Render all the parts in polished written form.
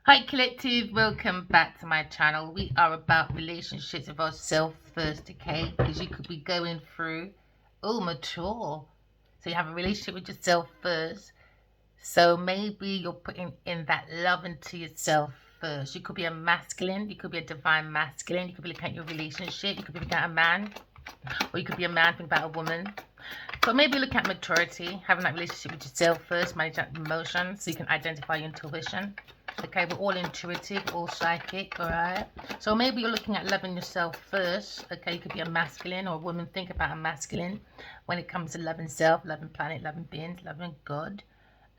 Hi collective, welcome back to my channel. We are about relationships with ourselves first, okay? Because you could be going through, mature. So you have a relationship with yourself first. So maybe you're putting in that love into yourself first. You could be a masculine, you could be a divine masculine, you could be looking at your relationship, you could be looking at a man, or you could be a man thinking about a woman. So maybe look at maturity, having that relationship with yourself first, manage that emotions so you can identify your intuition. Okay, we're all intuitive, all psychic, all right? So maybe you're looking at loving yourself first. Okay, you could be a masculine or a woman. Think about a masculine when it comes to loving self, loving planet, loving beings, loving God.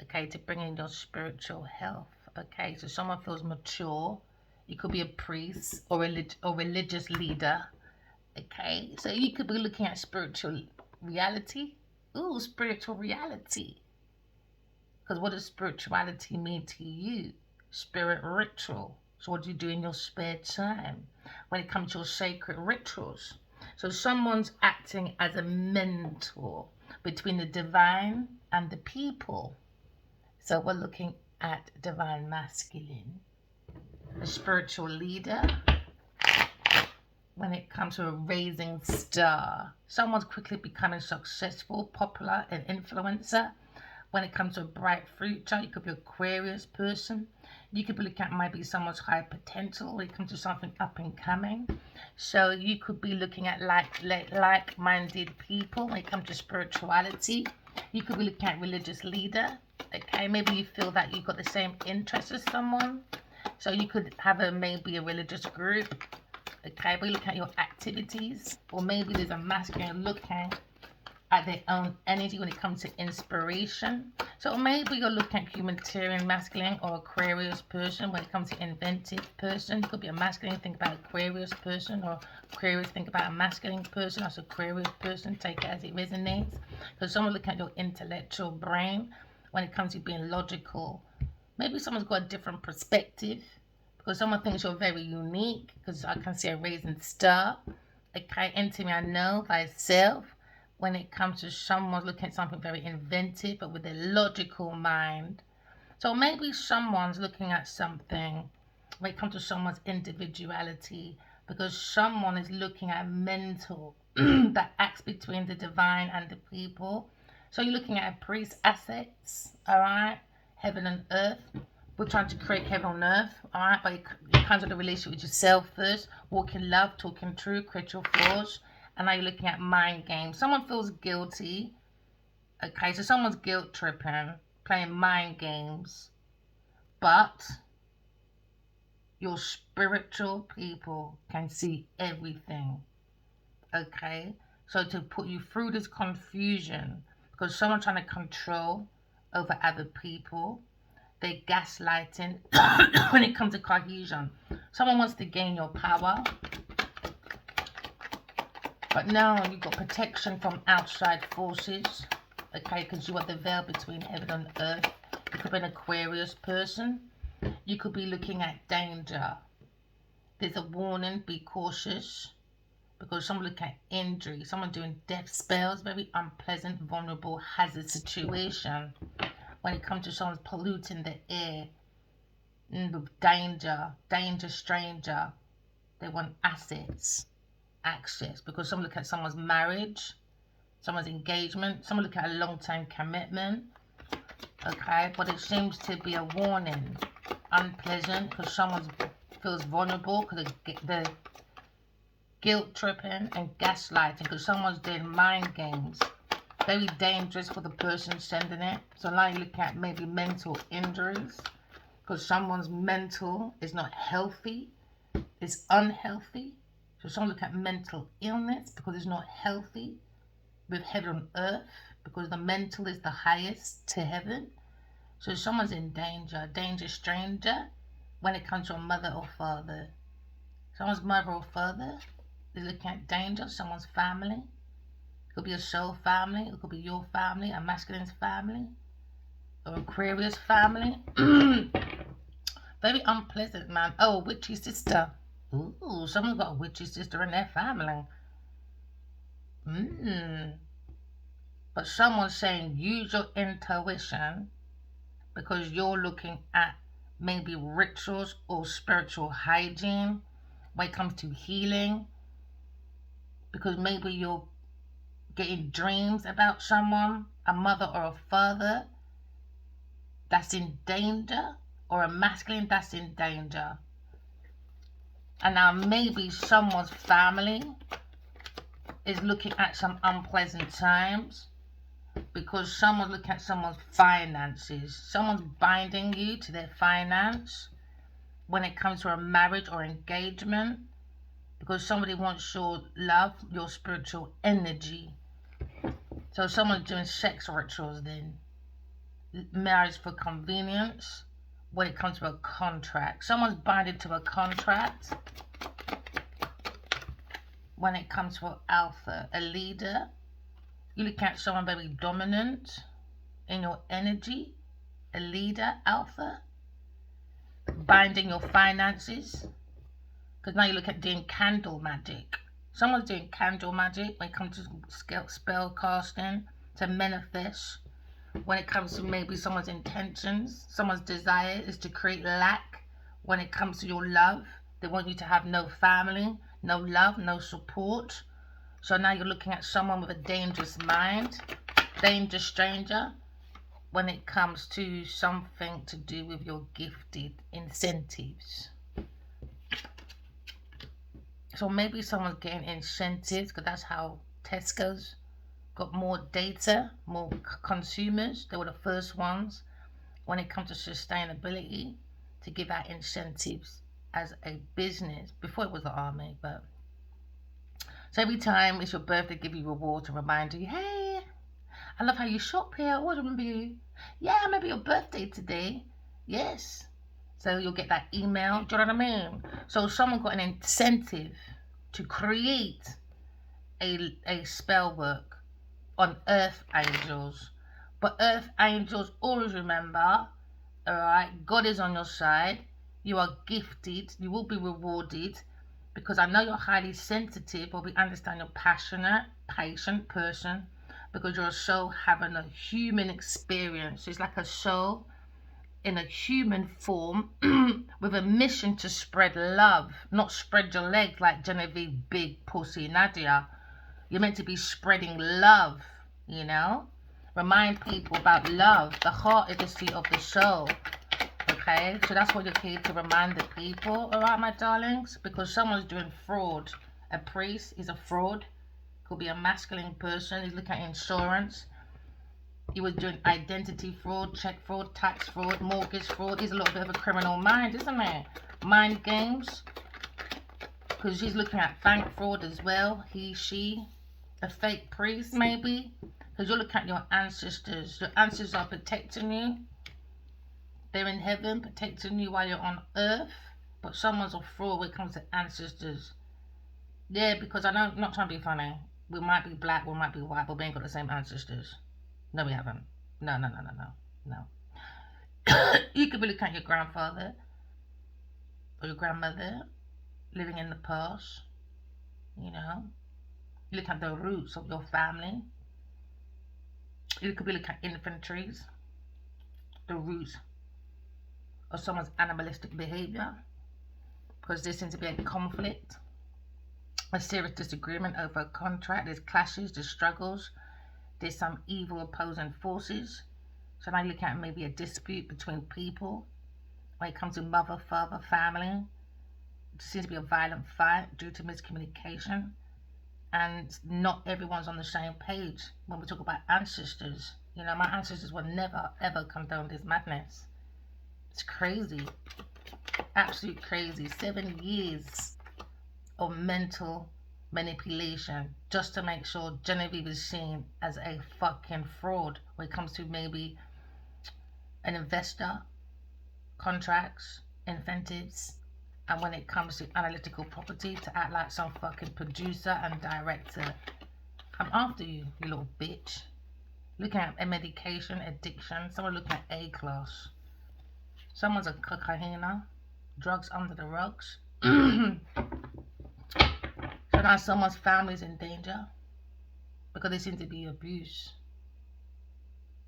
Okay, to bring in your spiritual health. Okay, so someone feels mature. You could be a priest or religious leader. Okay, so you could be looking at spiritual reality. Ooh, spiritual reality. Because what does spirituality mean to you? Spirit ritual. So what do you do in your spare time when it comes to your sacred rituals? So someone's acting as a mentor between the divine and the people. So we're looking at divine masculine, a spiritual leader. When it comes to a rising star, someone's quickly becoming successful, popular, an influencer. When it comes to a bright future, you could be an Aquarius person. You could be looking at maybe someone's high potential when it comes to something up and coming. So you could be looking at like-minded people when it comes to spirituality. You could be looking at religious leader. Okay, maybe you feel that you've got the same interests as someone. So you could have maybe a religious group. Okay, but you look at your activities, or maybe there's a masculine looking at their own energy when it comes to inspiration. So maybe you're looking at humanitarian masculine or Aquarius person when it comes to inventive person. It could be a masculine, think about Aquarius person, or Aquarius, think about a masculine person. As Aquarius person, take it as it resonates. Because someone looking at your intellectual brain when it comes to being logical. Maybe someone's got a different perspective because someone thinks you're very unique, because I can see a rising star. Okay, enter me, I know thyself. When it comes to someone looking at something very inventive but with a logical mind. So maybe someone's looking at something when it comes to someone's individuality, because someone is looking at mental that acts between the divine and the people. So you're looking at a priest assets, all right, heaven and earth. We're trying to create heaven on earth, all right, but it comes with a relationship with yourself first, walking love, talking true, create your flaws. And now you're looking at mind games. Someone feels guilty. Okay, so someone's guilt tripping, playing mind games, but your spiritual people can see everything. Okay, so to put you through this confusion, because someone's trying to control over other people, they're gaslighting when it comes to cohesion. Someone wants to gain your power, but now you've got protection from outside forces. Okay, because you are the veil between heaven and earth. You could be an Aquarius person. You could be looking at danger. There's a warning, be cautious. Because someone looking at injury, someone doing death spells, very unpleasant, vulnerable, hazard situation. When it comes to someone's polluting the air, danger, stranger. They want assets, access. Because someone look at someone's marriage, someone's engagement, someone look at a long-term commitment. Okay, but it seems to be a warning, unpleasant, because someone feels vulnerable because the guilt tripping and gaslighting, because someone's doing mind games. Very dangerous for the person sending it. So now you look at maybe mental injuries, because someone's mental is not healthy, it's unhealthy. So someone look at mental illness because it's not healthy with heaven on earth, because the mental is the highest to heaven. So someone's in danger stranger when it comes to a mother or father. Someone's mother or father is looking at danger, someone's family. It could be a soul family, it could be your family, a masculine's family, or Aquarius family. Very unpleasant, man. Oh, a witchy sister. Ooh, someone's got a witchy sister in their family. But someone's saying use your intuition, because you're looking at maybe rituals or spiritual hygiene when it comes to healing, because maybe you're getting dreams about someone, a mother or a father that's in danger, or a masculine that's in danger. And now maybe someone's family is looking at some unpleasant times because someone's looking at someone's finances. Someone's binding you to their finance when it comes to a marriage or engagement, because somebody wants your love, your spiritual energy. So someone's doing sex rituals then. Marriage for convenience when it comes to a contract. Someone's binding to a contract when it comes to alpha, a leader. You look at someone very dominant in your energy, a leader, alpha, binding your finances. Because now you look at doing candle magic. Someone's doing candle magic when it comes to spell casting, to manifest. When it comes to maybe someone's intentions, someone's desire is to create lack. When it comes to your love, they want you to have no family, no love, no support. So now you're looking at someone with a dangerous mind, dangerous stranger, when it comes to something to do with your gifted incentives. So maybe someone's getting incentives, because that's how Tesco's got more data, more consumers. They were the first ones when it comes to sustainability to give out incentives as a business. Before it was the army, but so every time it's your birthday, give you reward to remind you, hey, I love how you shop here. I always remember you. Yeah, I remember your birthday today. Yes. So you'll get that email. Do you know what I mean? So someone got an incentive to create a spell work on earth angels. But earth angels, always remember, alright, God is on your side. You are gifted. You will be rewarded, because I know you're highly sensitive, but we understand you're passionate, patient person, because you're a soul having a human experience. It's like a soul in a human form with a mission to spread love, not spread your legs like Genevieve Big Pussy Nadia. You're meant to be spreading love, you know? Remind people about love. The heart is the seat of the soul. Okay? So that's what you're here to remind the people, alright, my darlings? Because someone's doing fraud. A priest is a fraud. Could be a masculine person. He's looking at insurance. He was doing identity fraud, check fraud, tax fraud, mortgage fraud. He's a little bit of a criminal mind, isn't he? Mind games. Because she's looking at bank fraud as well. He, she. A fake priest, maybe. Because you're looking at your ancestors. Your ancestors are protecting you. They're in heaven, protecting you while you're on earth. But someone's a fraud when it comes to ancestors. Yeah, because I know, I'm not trying to be funny. We might be black, we might be white, but we ain't got the same ancestors. No, we haven't. No. You could be looking at your grandfather or your grandmother living in the past, you know. You look at the roots of your family. You could be looking at infantries, the roots of someone's animalistic behavior, because there seems to be a conflict, a serious disagreement over a contract. There's clashes, there's struggles, there's some evil opposing forces. So now you look at maybe a dispute between people when it comes to mother, father, family. There seems to be a violent fight due to miscommunication, and not everyone's on the same page when we talk about ancestors. You know, my ancestors would never ever condone this madness. It's crazy, absolute crazy. 7 years of mental manipulation just to make sure Genevieve is seen as a fucking fraud when it comes to maybe an investor, contracts, incentives, and when it comes to analytical property, to act like some fucking producer and director. I'm after you, you little bitch. Looking at a medication addiction, someone looking at A-class. Someone's a cocaina, drugs under the rugs. So now someone's family's in danger because they seem to be abused.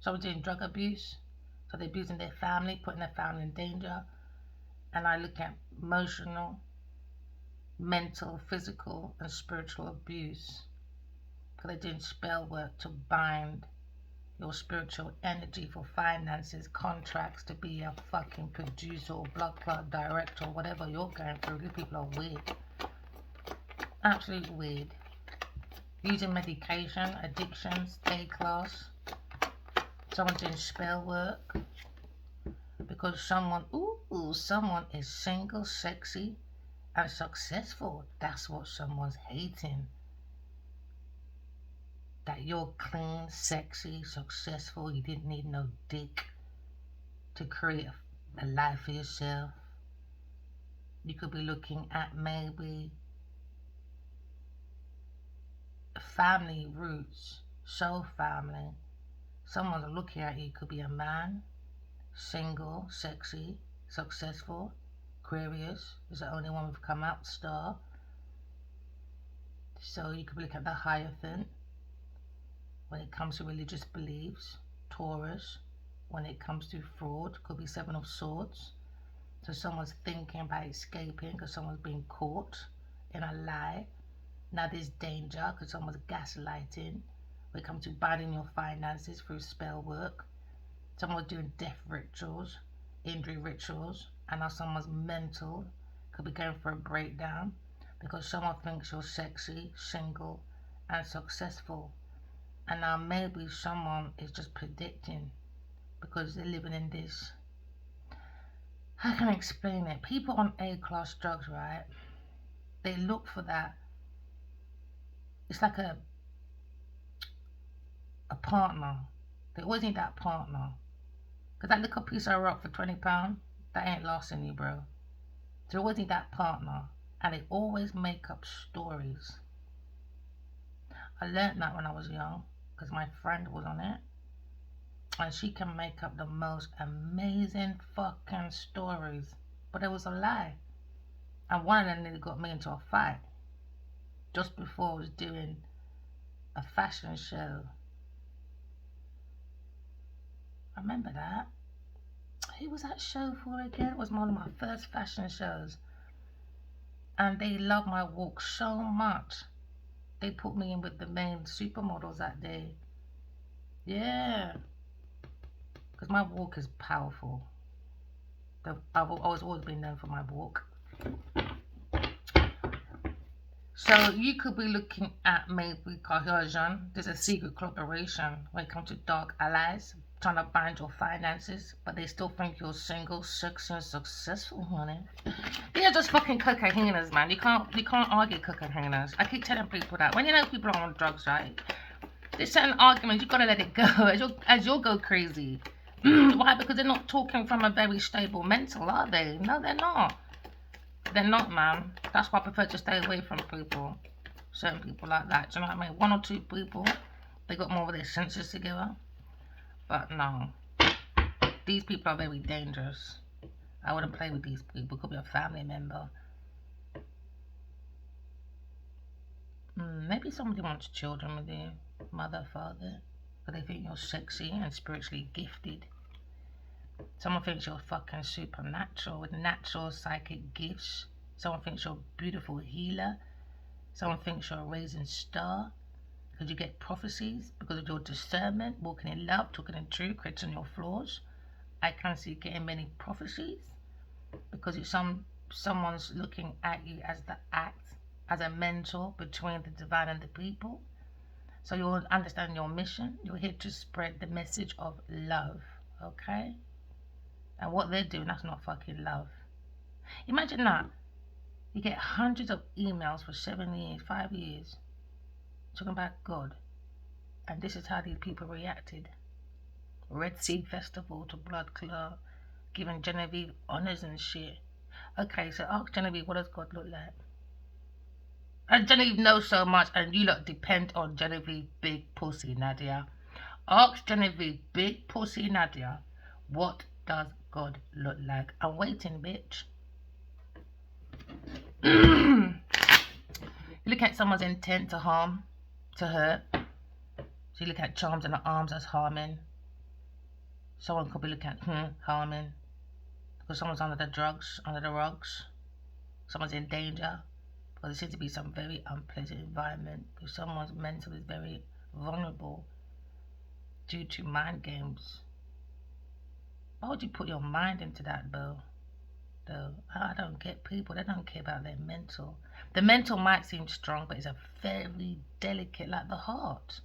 Someone's doing drug abuse, so they're abusing their family, putting their family in danger. and I look at emotional, mental, physical, and spiritual abuse. Because they're doing spell work to bind your spiritual energy for finances, contracts, to be a fucking producer or blood clot director or whatever you're going through. These people are weird. Absolutely weird. Using medication, addictions, day class. Someone doing spell work. Because someone is single, sexy, and successful. That's what someone's hating. That you're clean, sexy, successful. You didn't need no dick to create a life for yourself. You could be looking at maybe family roots, soul family. Someone's looking at you. Could be a man, single, sexy, successful. Aquarius is the only one we've come out, star. So you could look at the Hierophant when it comes to religious beliefs. Taurus when it comes to fraud, could be Seven of Swords. So someone's thinking about escaping because someone's been caught in a lie. Now there's danger because someone's gaslighting. When it comes to binding your finances through spell work. Someone's doing death rituals, injury rituals, and now someone's mental could be going for a breakdown because someone thinks you're sexy, single, and successful. And now maybe someone is just predicting because they're living in this. How can I explain it? People on A-class drugs, right? They look for that. It's like a partner. They always need that partner. Because that little piece of rock for £20, that ain't lasting you, bro. They always need that partner. And they always make up stories. I learned that when I was young because my friend was on it. And she can make up the most amazing fucking stories. But it was a lie. And one of them nearly got me into a fight. Just before I was doing a fashion show. I remember that. Who was that show for again? It was one of my first fashion shows. And they loved my walk so much. They put me in with the main supermodels that day. Yeah. Because my walk is powerful. I've always been known for my walk. So you could be looking at maybe coercion. There's a secret collaboration when it comes to dark allies trying to bind your finances, but they still think you're single, sexy, and successful, honey. These are just fucking cocaineers, man. You can't argue cocaineers. I keep telling people that when you know people are on drugs, right? There's certain arguments you gotta let it go as you'll go crazy. Why? Because they're not talking from a very stable mental, are they? No, they're not. They're not, man. That's why I prefer to stay away from people. Certain people like that. Do you know what I mean? One or two people, they got more of their senses together. But no. These people are very dangerous. I wouldn't play with these people. Could be a family member. Maybe somebody wants children with you. Mother, father. But they think you're sexy and spiritually gifted. Someone thinks you're fucking supernatural with natural psychic gifts. Someone thinks you're a beautiful healer. Someone thinks you're a rising star because you get prophecies because of your discernment, walking in love, talking in truth, correcting your flaws. I can't see getting many prophecies because it's someone's looking at you as the act, as a mentor between the divine and the people. So you'll understand your mission. You're here to spread the message of love, okay? And what they're doing, that's not fucking love. Imagine that. You get hundreds of emails for 7 years, 5 years, talking about God. And this is how these people reacted. Red Sea Festival to Blood Club, giving Genevieve honors and shit. Okay, so ask Genevieve, what does God look like? And Genevieve knows so much, and you lot depend on Genevieve Big Pussy Nadia. Ask Genevieve Big Pussy Nadia, what does God look like? I'm waiting, bitch. You look at someone's intent to harm, to hurt. So you look at charms in the arms as harming. Someone could be looking at harming. because someone's under the drugs, under the rugs, someone's in danger, or there seems to be some very unpleasant environment because someone's mental is very vulnerable due to mind games. Why would you put your mind into that, though? I don't get people. They don't care about their mental. The mental might seem strong, but it's a very delicate, like the heart.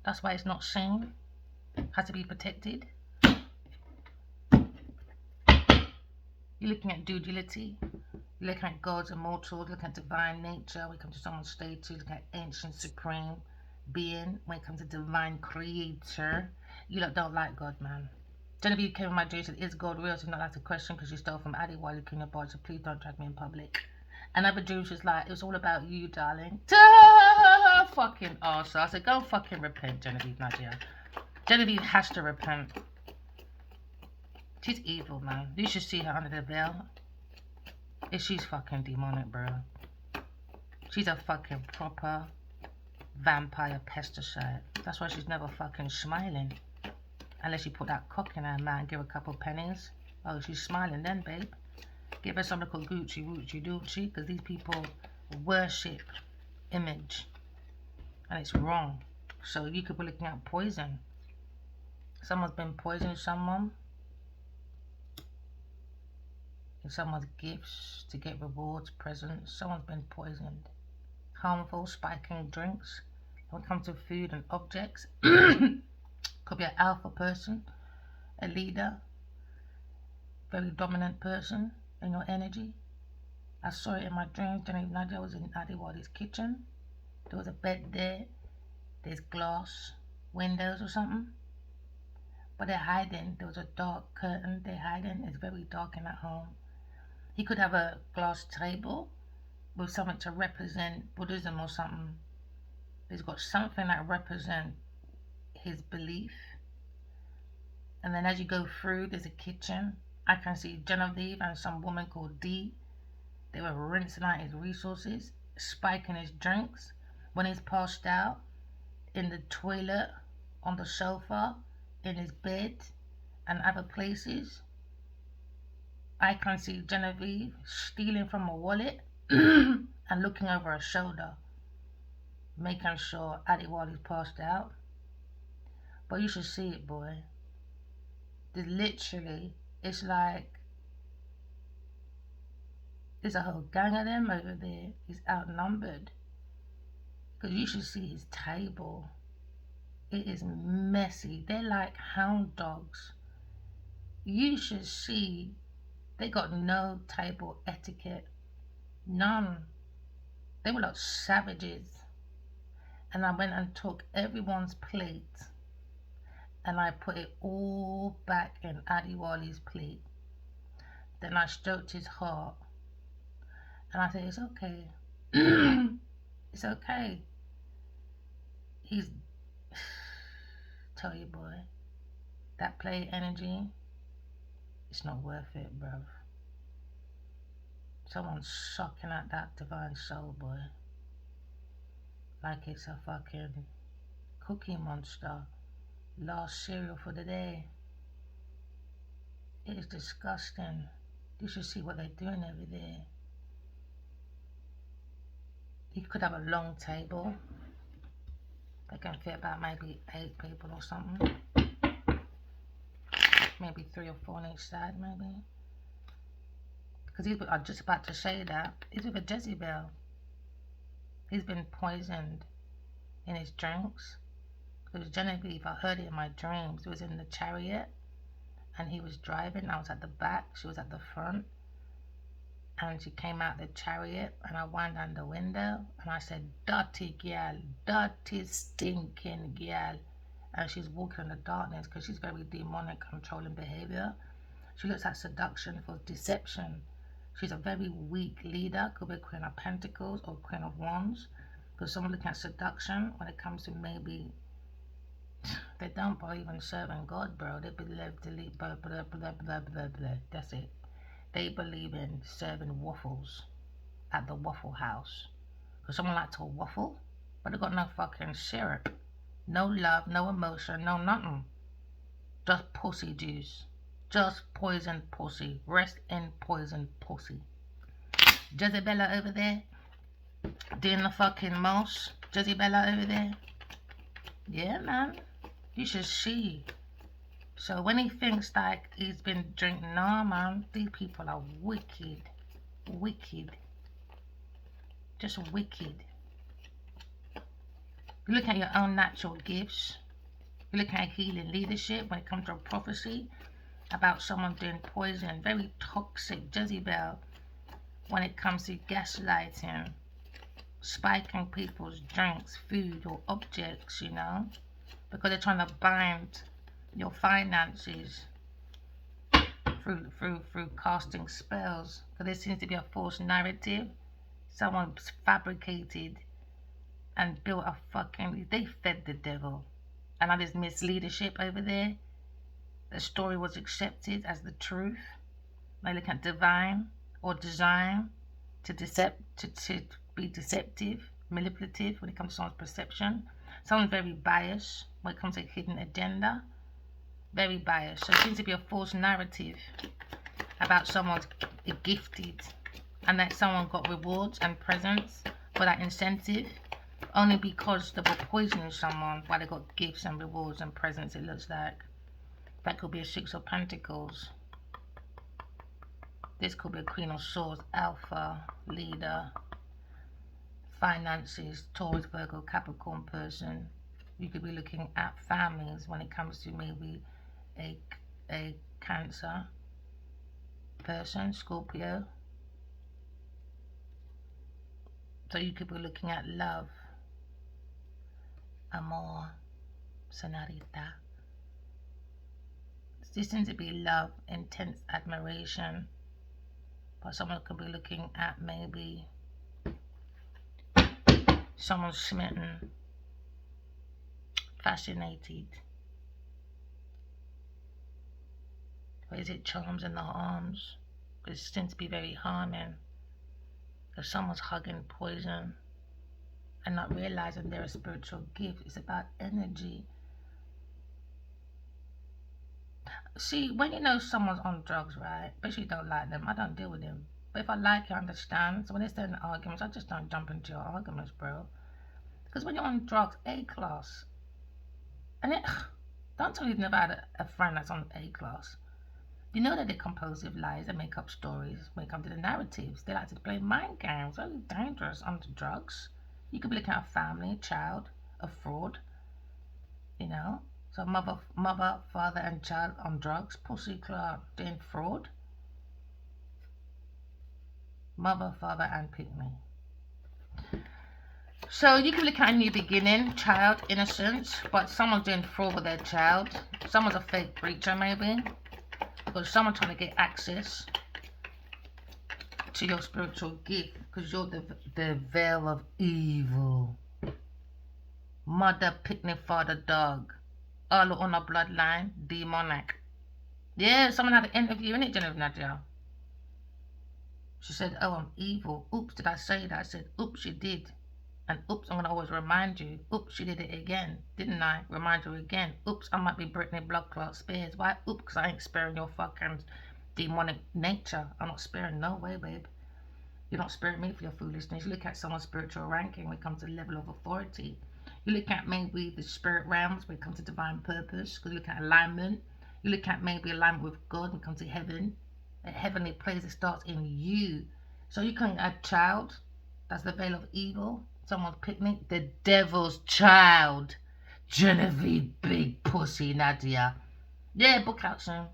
That's why it's not seen. Has to be protected. You're looking at duality. You're looking at God's immortal. Looking at divine nature. When it comes to someone's status, looking at ancient supreme being. When it comes to divine creator, you lot don't like God, man. Genevieve came in my dream and said, is God real? So not like a question because you stole from Addy while you clean your body, so please don't drag me in public. Another dream was like, it was all about you, darling. Fucking arsehole. I said, go fucking repent, Genevieve Nadia. Genevieve has to repent. She's evil, man. You should see her under the veil. She's fucking demonic, bro. She's a fucking proper vampire pesticide. That's why she's never fucking smiling. Unless you put that cock in her mouth and give her a couple pennies. Oh, she's smiling then, babe. Give her something called Gucci, Woochie, Doochie. Because these people worship image. And it's wrong. So you could be looking at poison. Someone's been poisoning someone. In someone's gifts to get rewards, presents. Someone's been poisoned. Harmful, spiking drinks. When it comes to food and objects. Could be an alpha person, a leader, very dominant person in your energy. I saw it in my dreams. Genevieve Nadia was in Adiwadi's kitchen. There was a bed there. There's glass windows or something. But they're hiding. There was a dark curtain. They're hiding. It's very dark in that home. He could have a glass table with something to represent Buddhism or something. He's got something that represents his belief. And then as you go through, there's a kitchen. I can see Genevieve and some woman called D. They were rinsing out his resources, spiking his drinks. When he's passed out, in the toilet, on the sofa, in his bed, and other places. I can see Genevieve stealing from a wallet and looking over her shoulder, making sure Adiwali's passed out. But you should see it, boy. There's literally, it's like, there's a whole gang of them over there. He's outnumbered. Because you should see his table. It is messy. They're like hound dogs. You should see, they got no table etiquette. None. They were like savages. And I went and took everyone's plate. And I put it all back in Adiwali's plate. Then I stroked his heart. And I said, it's okay. It's okay. He's... Tell you, boy. That play energy, it's not worth it, bruv. Someone's sucking at that divine soul, boy. Like it's a fucking cookie monster. Last cereal for the day. It is disgusting. You should see what they're doing over there. You could have a long table. They can fit about maybe 8 people or something. Maybe 3 or 4 on each side, maybe. Because I'm just about to say that. He's with a Jezebel. He's been poisoned in his drinks. Because Genevieve, I heard it in my dreams. He was in the chariot and he was driving. I was at the back, she was at the front. And she came out the chariot and I went down the window and I said, dirty girl, dirty stinking girl. And she's walking in the darkness because she's very demonic, controlling behavior. She looks at seduction for deception. She's a very weak leader, could be Queen of Pentacles or Queen of Wands. Because someone looking at seduction when it comes to maybe, they don't believe in serving God, bro. They believe, blah, blah, blah, blah, blah, blah. That's it. They believe in serving waffles at the Waffle House. Because someone likes to waffle, but they got no fucking syrup. No love, no emotion, no nothing. Just pussy juice. Just poison pussy. Rest in poison pussy. Jezebella over there doing the fucking most. Jezebella over there. Yeah, man. You should see. So when he thinks like he's been drinking, nah, man. These people are wicked. Wicked. Just wicked. You look at your own natural gifts. You look at healing leadership when it comes to a prophecy about someone doing poison. Very toxic Jezebel when it comes to gaslighting, spiking people's drinks, food or objects, you know, because they're trying to bind your finances through casting spells. Because there seems to be a false narrative. Someone's fabricated and built a fucking, they fed the devil. And now there's misleadership over there. The story was accepted as the truth. They look at divine or design to be deceptive, manipulative when it comes to someone's perception. Someone's very biased when it comes to a hidden agenda. Very biased. So it seems to be a false narrative about someone's gifted and that someone got rewards and presents for that incentive only because they were poisoning someone while they got gifts and rewards and presents, it looks like. That could be a Six of Pentacles. This could be a Queen of Swords, Alpha, leader, finances, Taurus, Virgo, Capricorn person. You could be looking at families when it comes to maybe a Cancer person, Scorpio. So you could be looking at love, amor, señorita. This seems to be love, intense admiration. But someone could be looking at maybe someone smitten, fascinated. Or is it charms in the arms? It seems to be very harming. If someone's hugging poison and not realizing they're a spiritual gift, it's about energy. See, when you know someone's on drugs, right? Especially you don't like them, I don't deal with them. But if I like you, I understand. So when they're starting arguments, I just don't jump into your arguments, bro. Because when you're on drugs, A-class. And don't tell me you've never had a friend that's on A-class. You know that they're composed of lies and make up stories when it comes to the narratives. They like to play mind games. Very dangerous onto drugs. You could be looking at a family, a child, a fraud. You know? So mother, father and child on drugs. Pussy club doing fraud. Mother, father and pygmy. So you can look at a new beginning, child, innocence, but someone's doing fraud with their child. Someone's a fake preacher maybe. Because someone's trying to get access to your spiritual gift. Because you're the veil of evil. Mother, picnic, father, dog. All on a bloodline, demonic. Yeah, someone had an interview in it, Genevieve Nadia. She said, oh, I'm evil. Oops, did I say that? I said, oops, you did. And oops, I'm going to always remind you. Oops, you did it again. Didn't I? Remind you again. Oops, I might be Britney Blood Clot Spears. Why? Oops, because I ain't sparing your fucking demonic nature. I'm not sparing no way, babe. You're not sparing me for your foolishness. You look at someone's spiritual ranking when it comes to level of authority. You look at maybe the spirit realms when it comes to divine purpose. You look at alignment. You look at maybe alignment with God when it comes to heaven. A heavenly place that starts in you. So you can add child. That's the veil of evil. Someone's picnic. The devil's child. Genevieve Big Pussy Nadia. Yeah, book out soon.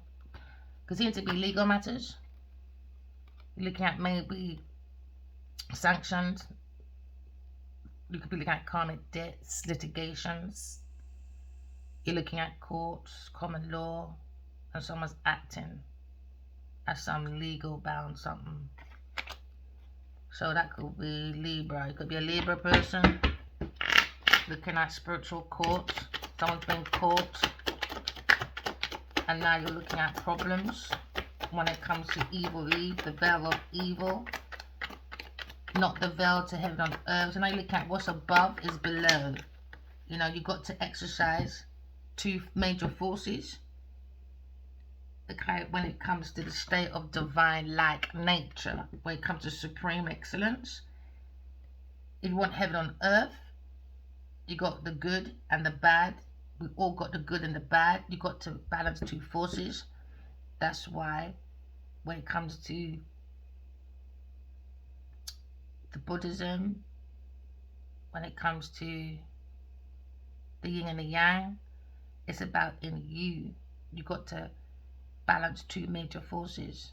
Because seems to be legal matters. You're looking at maybe sanctions. You could be looking at karmic debts, litigations. You're looking at courts, common law, and someone's acting as some legal bound something. So that could be Libra. It could be a Libra person looking at spiritual courts. Someone's been caught. And now you're looking at problems when it comes to evil Eve, the veil of evil. Not the veil to heaven on earth. So now you look at what's above is below. You know, you've got to exercise two major forces. Okay, when it comes to the state of divine-like nature, when it comes to supreme excellence, if you want heaven on earth, you got the good and the bad. We all got the good and the bad. You got to balance two forces. That's why when it comes to the Buddhism, when it comes to the yin and the yang, it's about in you. You got to balance two major forces.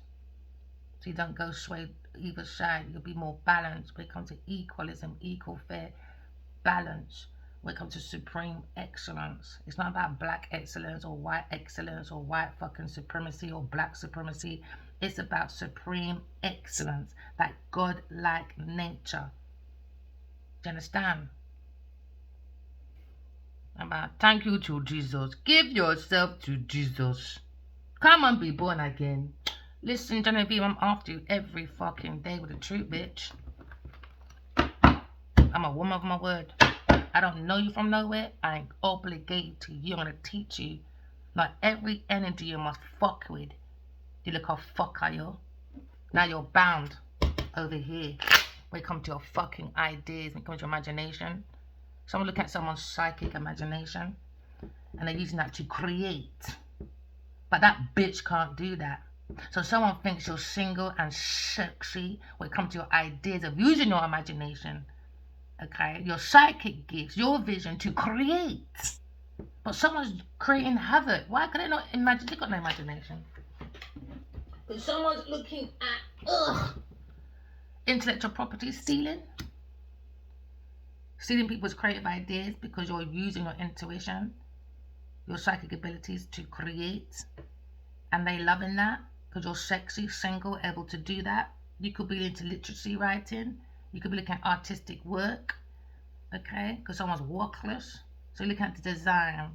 So you don't go sway either side. You'll be more balanced when it comes to equalism, equal, fair, balance. When it comes to supreme excellence, it's not about black excellence or white excellence or white fucking supremacy or black supremacy. It's about supreme excellence, like God-like nature. Do you understand? About thank you to Jesus. Give yourself to Jesus. Come and be born again. Listen, Genevieve, I'm after you every fucking day with the truth, bitch. I'm a woman of my word. I don't know you from nowhere. I ain't obligated to you. I'm gonna teach you. Not every energy you must fuck with. You look how fuck are you? Now you're bound over here. When it comes to your fucking ideas, when it comes to your imagination. Someone look at someone's psychic imagination and they're using that to create. But that bitch can't do that. So someone thinks you're single and sexy when it comes to your ideas of using your imagination. Okay, your psychic gifts, your vision to create. But someone's creating havoc. Why can they not imagine? They've got no imagination. If someone's looking at intellectual property stealing people's creative ideas because you're using your intuition, your psychic abilities to create, and they loving that because you're sexy, single, able to do that. You could be into literacy writing. You could be looking at artistic work, okay? Because someone's workless. So you're looking at the design,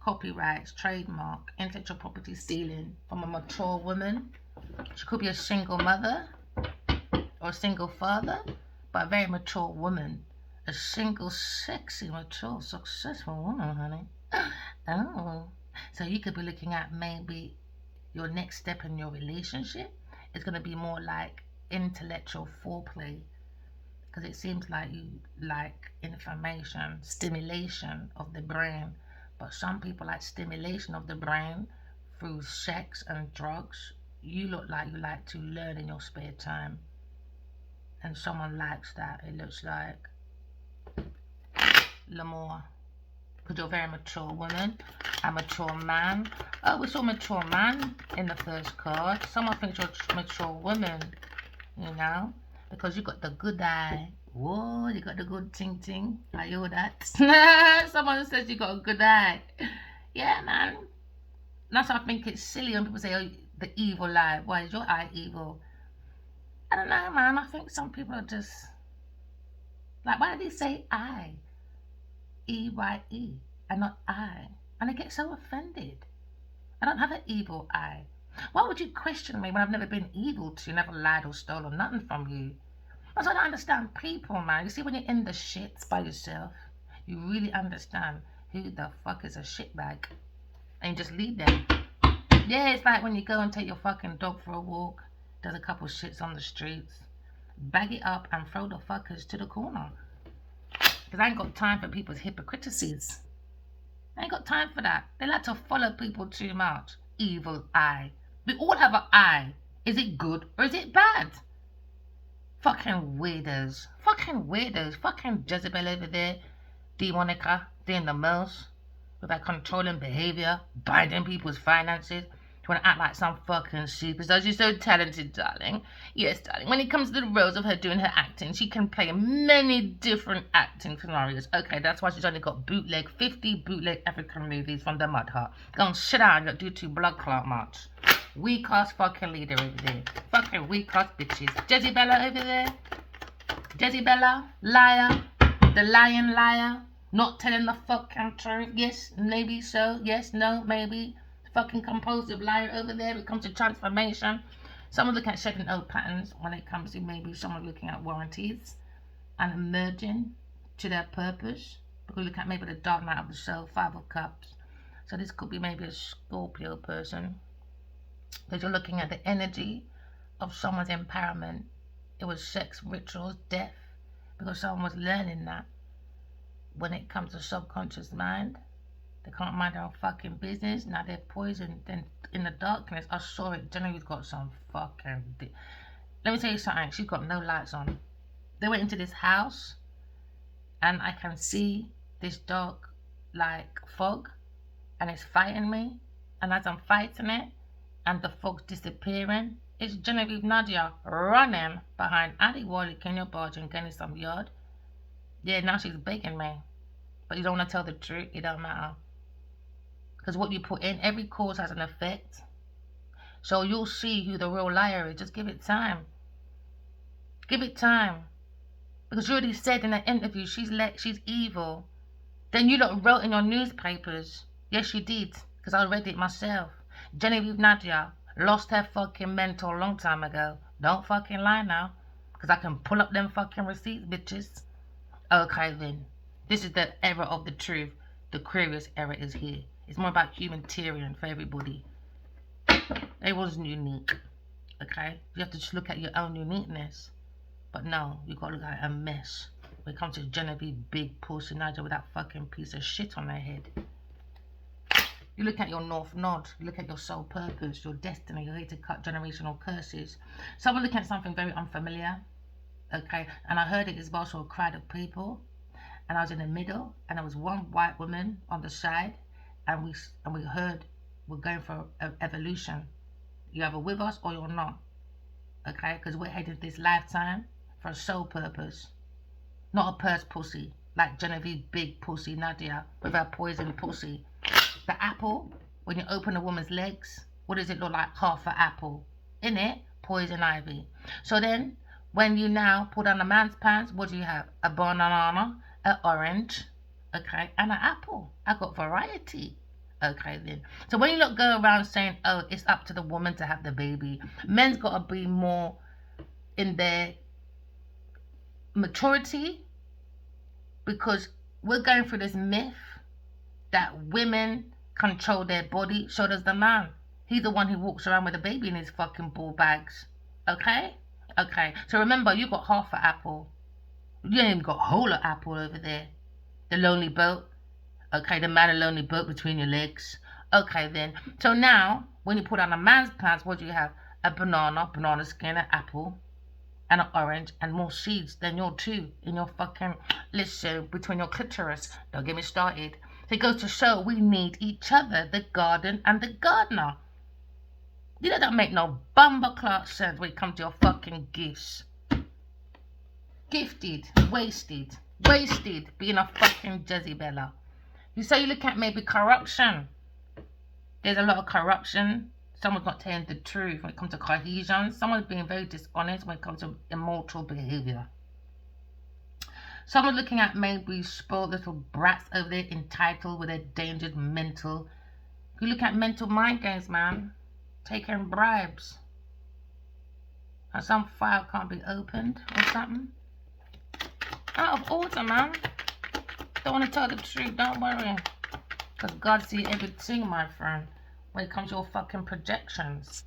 copyrights, trademark, intellectual property stealing from a mature woman. She could be a single mother or a single father, but a very mature woman. A single, sexy, mature, successful woman, honey. Oh. So you could be looking at maybe your next step in your relationship is going to be more like intellectual foreplay, because it seems like you like information, stimulation of the brain. But some people like stimulation of the brain through sex and drugs. You look like you like to learn in your spare time, and someone likes that. It looks like L'amour, because you're a very mature woman, a mature man. Oh, we saw mature man in the first card. Someone thinks you're a mature woman, you know, because you got the good eye. Whoa, you got the good ting ting. I hear that. Someone says you got a good eye. Yeah, man. That's why I think it's silly when people say, oh, the evil eye. Why is your eye evil? I don't know, man. I think some people are just like, why do they say I? E-Y-E and not I? And I get so offended. I don't have an evil eye. Why would you question me when I've never been evil to you, never lied or stolen nothing from you? That's why I don't understand people, man. You see, when you're in the shits by yourself, you really understand who the fuck is a shitbag. And you just leave them. Yeah, it's like when you go and take your fucking dog for a walk, does a couple shits on the streets, bag it up and throw the fuckers to the corner. Because I ain't got time for people's hypocrisies. I ain't got time for that. They like to follow people too much. Evil eye. We all have an eye. Is it good or is it bad? Fucking weirdos. Fucking weirdos. Fucking Jezebel over there. Demonica. Doing the most. With that controlling behavior. Binding people's finances. You want to act like some fucking superstar. She's so talented, darling. Yes, darling. When it comes to the roles of her doing her acting, she can play many different acting scenarios. Okay, that's why she's only got 50 bootleg African movies from the Mud Hut. Go and sit down due to blood clot march. Weak ass fucking leader over there. Fucking weak ass bitches. Jezebella over there. Jezebella, liar. The lying liar. Not telling the fucking truth. Yes, maybe so. Yes, no, maybe. Fucking compulsive liar over there. It comes to transformation. Someone looking at shedding old patterns when it comes to maybe someone looking at warranties and emerging to their purpose. Because look at maybe the dark night of the soul, 5 of cups. So this could be maybe a Scorpio person. Because you're looking at the energy of someone's empowerment. It was sex, rituals, death. Because someone was learning that when it comes to subconscious mind, they can't mind their own fucking business. Now they're poisoned. Then in the darkness, I saw it. Jenny's got some fucking... Let me tell you something. She's got no lights on. They went into this house, and I can see this dark, like, fog, and it's fighting me. And as I'm fighting it, and the fog's disappearing, it's Genevieve Nadia running behind Ali Wally, Kenya Barge, and getting some yard. Yeah, now she's begging me. But you don't want to tell the truth, it don't matter. Because what you put in, every cause has an effect. So you'll see who the real liar is. Just give it time. Give it time. Because you already said in an interview she's evil. Then you lot wrote in your newspapers. Yes, you did. Because I read it myself. Genevieve Nadia lost her fucking mentor a long time ago. Don't fucking lie now. Because I can pull up them fucking receipts, bitches. Okay then. This is the era of the truth. The Aquarius era is here. It's more about humanitarian for everybody. It wasn't unique. Okay? You have to just look at your own uniqueness. But no, you gotta look at a mess. When it comes to Genevieve, big pussy Nadia with that fucking piece of shit on their head. You look at your North Node, you look at your soul purpose, your destiny, you're here to cut generational curses. Someone looking at something very unfamiliar, okay, and I heard it as well, so a crowd of people, and I was in the middle, and there was one white woman on the side, and we heard we're going for an evolution. You're either with us or you're not, okay, because we're headed this lifetime for a soul purpose, not a purse pussy, like Genevieve big pussy Nadia with her poison pussy. The apple, when you open a woman's legs, what does it look like? Half an apple. In it, poison ivy. So then, when you now put on a man's pants, what do you have? A banana, an orange, okay, and an apple. I got variety. Okay then. So when you look go around saying, oh, it's up to the woman to have the baby, men's got to be more in their maturity, because we're going through this myth that women control their body. So does the man. He's the one who walks around with a baby in his fucking ball bags. Okay? Okay. So remember, you got half an apple. You ain't even got a whole apple over there. The lonely boat. Okay, the man a lonely boat between your legs. Okay then. So now, when you put on a man's pants, what do you have? A banana skin, an apple, and an orange, and more seeds than your two in your fucking, listen, between your clitoris. Don't get me started. So it goes to show we need each other, the garden and the gardener. You know that make no bumper sense when it comes to your fucking gifts. Gifted, wasted, being a fucking Jezebella. You say you look at maybe corruption. There's a lot of corruption. Someone's not telling the truth when it comes to cohesion. Someone's being very dishonest when it comes to immoral behavior. Someone's looking at maybe spoiled little brats over there, entitled with their dangerous mental. You look at mental mind games, man. Taking bribes. And some file can't be opened or something. Out of order, man. Don't want to tell the truth, don't worry. Because God sees everything, my friend. When it comes to your fucking projections.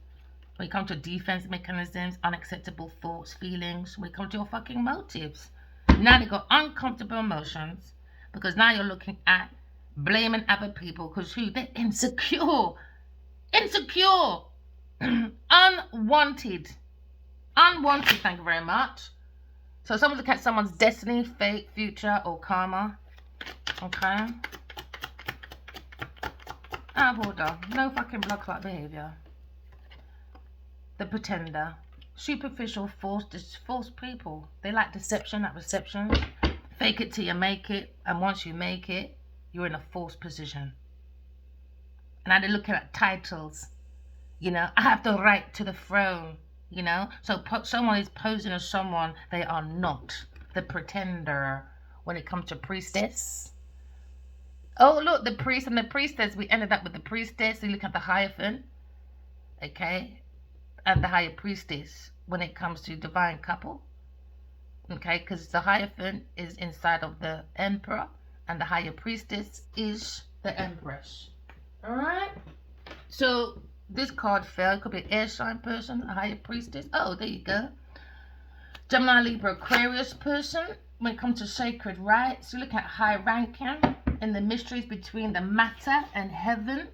When it comes to defense mechanisms, unacceptable thoughts, feelings. When it comes to your fucking motives. Now they got uncomfortable emotions. Because now you're looking at blaming other people. Because who? They're insecure. Insecure. Unwanted. Unwanted, thank you very much. So someone look at someone's destiny, fate, future, or karma. Okay. Out of order. No fucking blood clot behavior. The pretender. Superficial, false people. They like deception, not reception. Fake it till you make it. And once you make it, you're in a false position. And now they're looking at titles. You know, I have the right to the throne. You know, so someone is posing as someone they are not. The pretender. When it comes to priestess. Oh, look, the priest and the priestess. We ended up with the priestess. You look at the Hierophant. Okay. And the higher priestess when it comes to divine couple. Okay. Because the Hierophant is inside of the emperor. And the higher priestess is the empress. Alright. So This card fell. It could be an air sign person, a higher priestess. Oh, there you go. Gemini, Libra, Aquarius person. When it comes to sacred rites, you look at high ranking and the mysteries between the matter and heaven.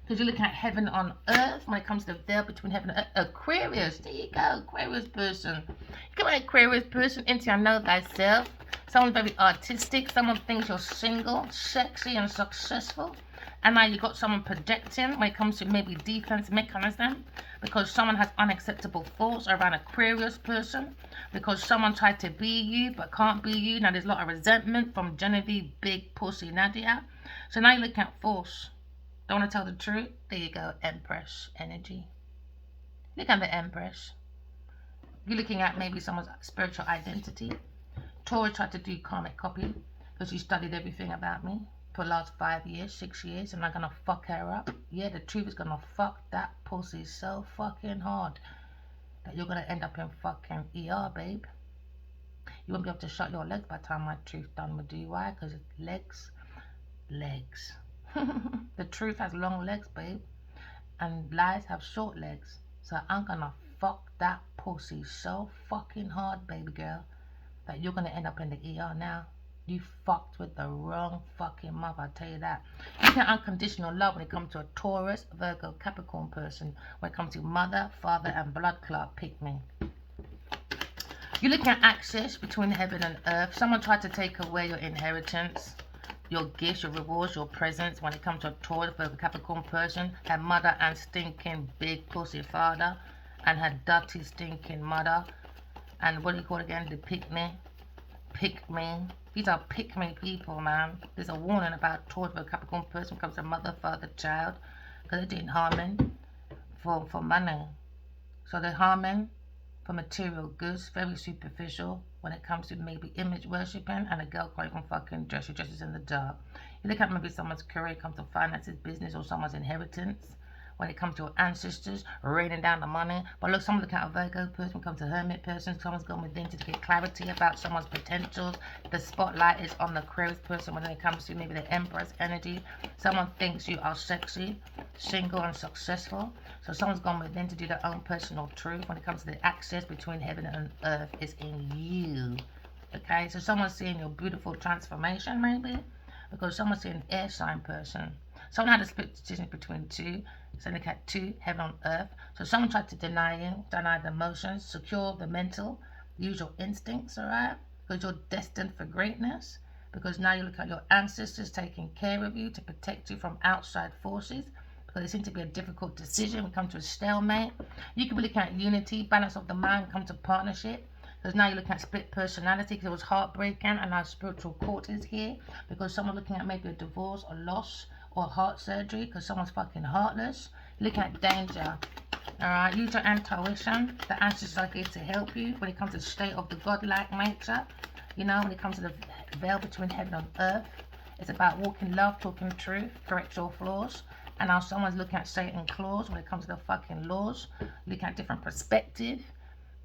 Because you're looking at heaven on earth when it comes to the veil between heaven and earth. Aquarius, there you go, Aquarius person. You come an Aquarius person into your know thyself. Someone very artistic. Someone thinks you're single, sexy, and successful. And now you got someone projecting when it comes to maybe defense mechanism. Because someone has unacceptable thoughts around Aquarius person. Because someone tried to be you but can't be you. Now there's a lot of resentment from Genevieve, Big Pussy Nadia. So now you look at force. Don't want to tell the truth? There you go, Empress energy. Look at the Empress. You're looking at maybe someone's spiritual identity. Taurus tried to do karmic copy because she studied everything about me for the last 5 years, 6 years, and I'm going to fuck her up. Yeah, the truth is going to fuck that pussy so fucking hard that you're going to end up in fucking ER, babe. You won't be able to shut your legs by the time my truth done with you. Why? Because it's legs. The truth has long legs, babe, and lies have short legs. So I'm gonna fuck that pussy so fucking hard, baby girl, that you're gonna end up in the ER now. You fucked with the wrong fucking mother, I'll tell you that. You get unconditional love when it comes to a Taurus, Virgo, Capricorn person. When it comes to mother, father, and blood clot, pick me. You're looking at access between heaven and earth. Someone tried to take away your inheritance, your gifts, your rewards, your presents. When it comes to a Taurus, Virgo, Capricorn person, her mother and stinking big pussy father, and her dirty stinking mother, and what do you call it again? The pick me. These are pick me people, man. There's a warning about Taurus, Virgo, Capricorn person when it comes to mother, father, child, because they're doing harming for money. So they're harming for material goods, very superficial when it comes to maybe image worshipping, and a girl can't even fucking dress. She dresses in the dark. You look at maybe someone's career, comes to finances, business, or someone's inheritance. When it comes to your ancestors, raining down the money. But look, someone look at a Virgo person, when it comes to hermit person, someone's going within to get clarity about someone's potentials. The spotlight is on the Aquarius person when it comes to maybe the Empress energy. Someone thinks you are sexy, single, and successful. So someone's gone within to do their own personal truth. When it comes to the access between heaven and earth is in you. Okay, so someone's seeing your beautiful transformation maybe, because someone's seeing an air sign person. Someone had a split decision between two. So look at two, heaven on earth. So someone tried to deny you, deny the emotions, secure the mental, use your instincts, alright? Because you're destined for greatness. Because now you look at your ancestors taking care of you to protect you from outside forces. Because it seems to be a difficult decision. We come to a stalemate. You can be looking at unity, balance of the mind, come to partnership. Because now you're looking at split personality, because it was heartbreaking, and now spiritual court is here. Because someone looking at maybe a divorce, a loss, or heart surgery, because someone's fucking heartless. Look at danger. Alright, use your intuition. The ancestors are here to help you when it comes to the state of the godlike nature. You know, when it comes to the veil between heaven and earth. It's about walking love, talking truth, correct your flaws. And now someone's looking at Satan claws when it comes to the fucking laws. Looking at different perspective.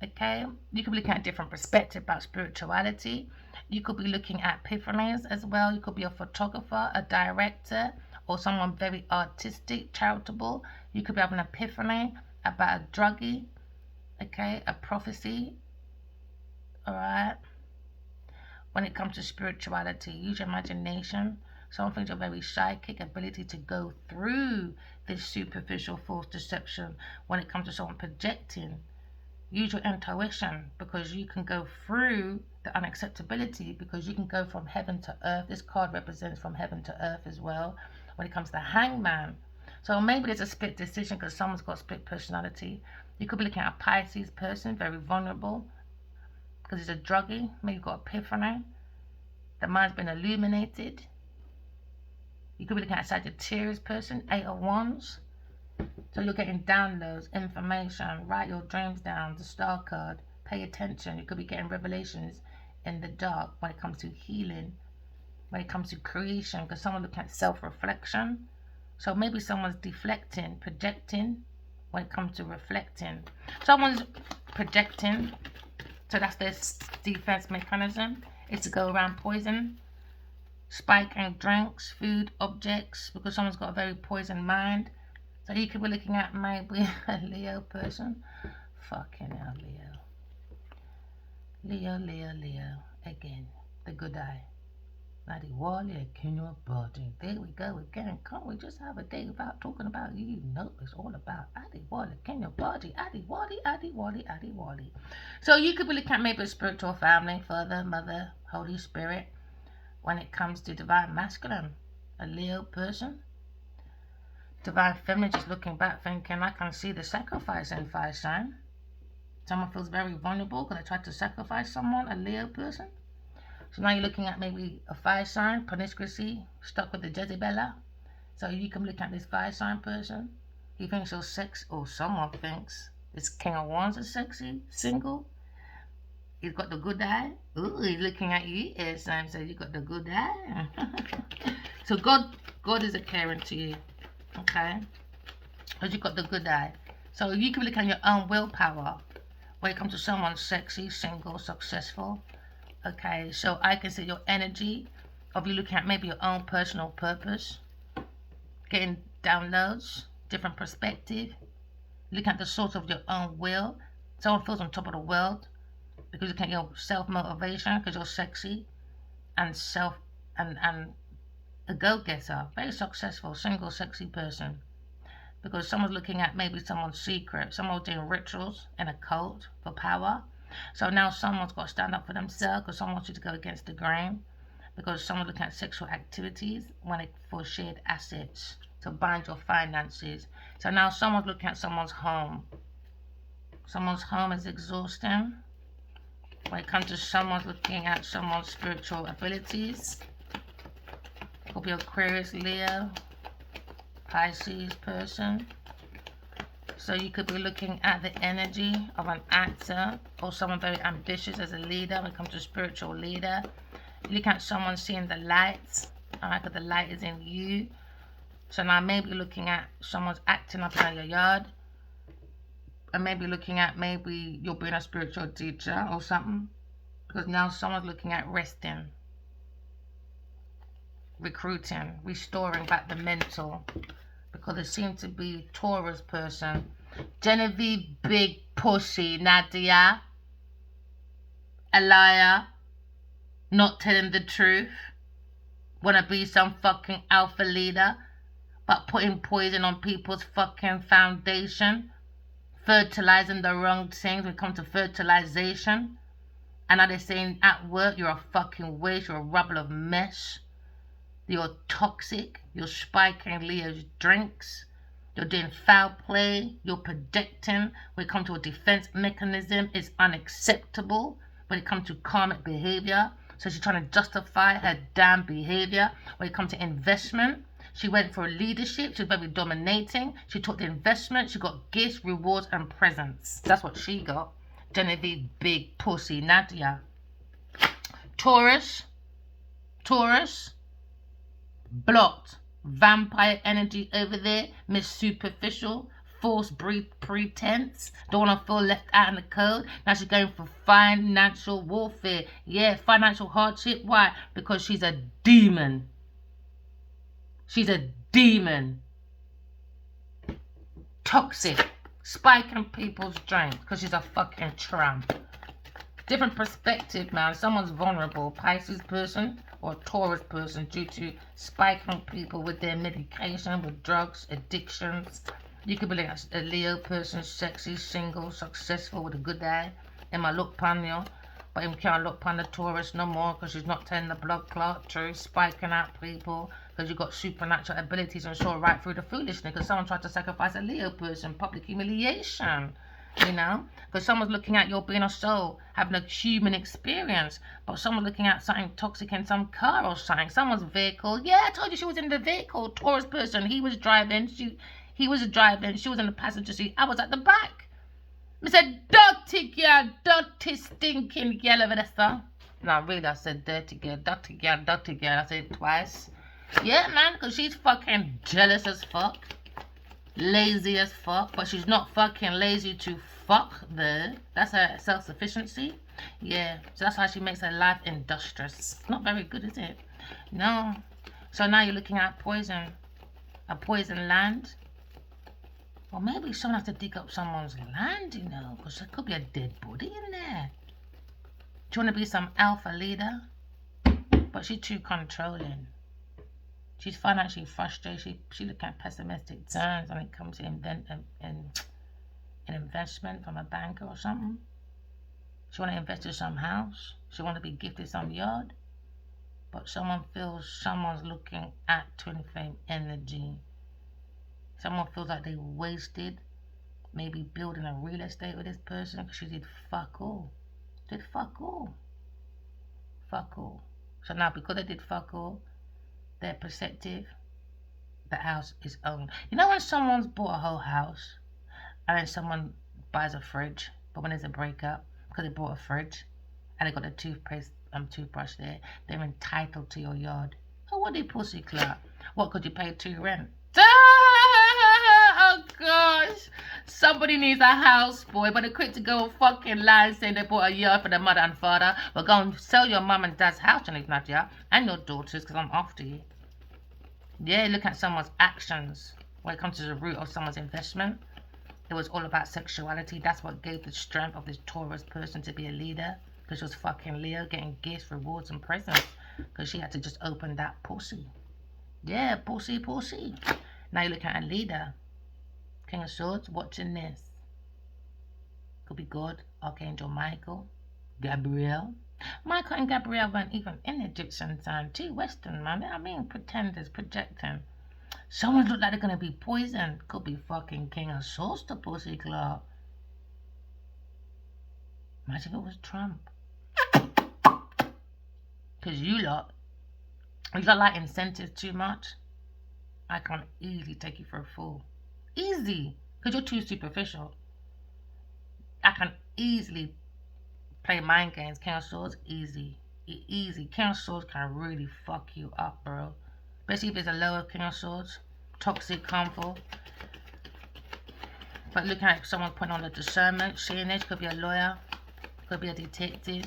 Okay, you could be looking at different perspective about spirituality. You could be looking at epiphanies as well. You could be a photographer, a director, or someone very artistic, charitable. You could be having an epiphany about a druggie, okay, a prophecy, alright. When it comes to spirituality, use your imagination. Some things are very psychic, ability to go through this superficial false deception when it comes to someone projecting. Use your intuition, because you can go through the unacceptability, because you can go from heaven to earth. This card represents from heaven to earth as well when it comes to the hangman. So maybe there's a split decision because someone's got split personality. You could be looking at a Pisces person, very vulnerable, because it's a druggie. Maybe you've got epiphany. The mind's been illuminated. You could be looking at a Sagittarius person, 8 of Wands. So you're getting downloads, information, write your dreams down, the star card, pay attention. You could be getting revelations in the dark when it comes to healing, when it comes to creation, because someone looking at self-reflection. So maybe someone's deflecting, projecting when it comes to reflecting. Someone's projecting, so that's their defense mechanism, is to go around poison, spiking drinks, food, objects, because someone's got a very poisoned mind. So you could be looking at maybe a Leo person. Fucking hell, Leo. Leo, Leo, Leo. Again, the good eye. Bloody Wally, can your body. There we go again. Can't we just have a day without talking about you? No, it's all about Addy Wally, can your body. Addy Wally, Addy Wally, Addy Wally. So you could be looking at maybe a spiritual family, Father, Mother, Holy Spirit. When it comes to divine masculine, a Leo person. Divine feminine, just looking back thinking, I can see the sacrifice in fire sign. Someone feels very vulnerable because they tried to sacrifice someone, a Leo person. So now you're looking at maybe a fire sign, promiscuity, stuck with the Jezebella. So you can look at this fire sign person. He thinks you're sexy, or someone thinks this King of Wands is sexy, single. He's got the good eye. Ooh, he's looking at you. Yes, Sam said you got the good eye. So God is a caring to you, okay? Because you got the good eye. So you can look at your own willpower when it comes to someone sexy, single, successful. Okay, so I can see your energy of you looking at maybe your own personal purpose, getting downloads, different perspective, looking at the source of your own will. Someone feels on top of the world because you can get your self-motivation because you're sexy and and a go-getter, very successful, single, sexy person. Because someone's looking at maybe someone's secret, someone's doing rituals in a cult for power. So now someone's got to stand up for themselves because someone wants you to go against the grain. Because someone's looking at sexual activities for shared assets to bind your finances. So now someone's looking at someone's home. Someone's home is exhausting. When it comes to someone's looking at someone's spiritual abilities. Could be Aquarius, Leo, Pisces person. So you could be looking at the energy of an actor or someone very ambitious as a leader when it comes to spiritual leader. You look at someone seeing the light, alright, because the light is in you. So now maybe looking at someone's acting up in your yard. And maybe looking at maybe you're being a spiritual teacher or something. Because now someone's looking at resting, recruiting, restoring back the mental. Because there seems to be Taurus person. Genevieve, big pussy, Nadia. A liar. Not telling the truth. Wanna be some fucking alpha leader. But putting poison on people's fucking foundation. Fertilizing the wrong things when it comes to fertilization. And now they're saying at work you're a fucking waste, you're a rubble of mess. You're toxic, you're spiking Leo's drinks, you're doing foul play, you're projecting. When it comes to a defense mechanism, it's unacceptable. When it comes to karmic behavior, so she's trying to justify her damn behavior. When it comes to investment, she went for leadership, she was very dominating. She took the investment, she got gifts, rewards, and presents. That's what she got. Genevieve, big pussy, Nadia. Taurus. Blocked. Vampire energy over there. Miss Superficial. False pretense. Don't want to feel left out in the cold. Now she's going for financial warfare. Yeah, financial hardship. Why? Because she's a demon. She's a demon. Toxic. Spiking people's drinks because she's a fucking tramp. Different perspective, man. Someone's vulnerable. Pisces person or Taurus person due to spiking people with their medication, with drugs, addictions. You could be like a Leo person, sexy, single, successful with a good eye. In my look panel, but you can't look upon the Taurus no more because she's not telling the blood clot truth, spiking out people because you've got supernatural abilities and saw right through the foolishness because someone tried to sacrifice a Leo person, public humiliation. You know, because someone's looking at your being a soul, having a human experience, but someone's looking at something toxic in some car or something, someone's vehicle. Yeah, I told you she was in the vehicle. Taurus person, he was driving, she was in the passenger seat. I was at the back. I said, dirty girl, dirty stinking girl over there. No, really, I said dirty girl, dirty girl, dirty girl. I said it twice. Yeah, man, because she's fucking jealous as fuck. Lazy as fuck, but she's not fucking lazy to fuck though. That's her self-sufficiency. Yeah, so that's how she makes her life industrious. Not very good, is it? No. So now you're looking at poison. A poison land. Or maybe someone has to dig up someone's land, you know, because there could be a dead body in there. Do you want to be some alpha leader? But she's too controlling. She's financially frustrated. She looks at pessimistic terms when it comes to an investment from a banker or something. She want to invest in some house. She want to be gifted some yard. But someone feels someone's looking at twin flame energy. Someone feels like they wasted maybe building a real estate with this person because she did fuck all. Did fuck all. Fuck all. So now because they did fuck all, they're perceptive. The house is owned. You know when someone's bought a whole house and then someone buys a fridge, but when there's a breakup because they bought a fridge and they got a toothbrush there, they're entitled to your yard. Oh, what did pussy clout? What, could you pay 2 rent? Oh gosh, somebody needs a house, boy, but they're quick to go fucking lie saying they bought a yard for their mother and father. Well, go and sell your mum and dad's house, Nadia, and your daughters, because I'm after you. Yeah, look at someone's actions when it comes to the root of someone's investment. It was all about sexuality. That's what gave the strength of this Taurus person to be a leader, because she was fucking Leo, getting gifts, rewards, and presents, because she had to just open that pussy. Yeah, pussy. Now you look at a leader. King of Swords, watching this. Could be God, Archangel Michael, Gabriel. Michael and Gabriel weren't even in Egyptian time. Too Western, man. I mean, pretenders, projecting. Someone look like they're gonna be poisoned. Could be fucking King of Swords, the pussy clock. Imagine if it was Trump. Because you lot like incentives too much. I can easily take you for a fool. Easy. Because you're too superficial. I can easily play mind games. King of Swords, easy. Easy. King of Swords can really fuck you up, bro. Especially if it's a lower King of Swords. Toxic, harmful. But looking at someone putting on the discernment, seeing it, could be a lawyer, could be a detective,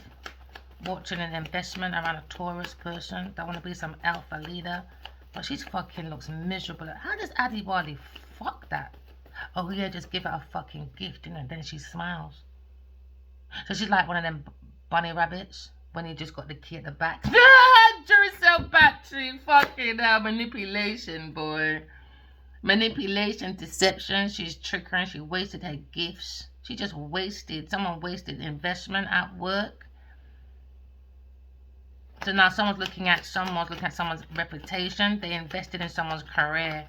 watching an investment around a Taurus person that want to be some alpha leader. But she's fucking looks miserable. How does Addy Wally fuck that? Oh yeah, just give her a fucking gift, and then she smiles. So she's like one of them bunny rabbits when you just got the key at the back. Duracell battery, fucking manipulation, boy. Manipulation, deception. She's tricking. She wasted her gifts. She just wasted. Someone wasted investment at work. So now someone's looking at someone's reputation. They invested in someone's career.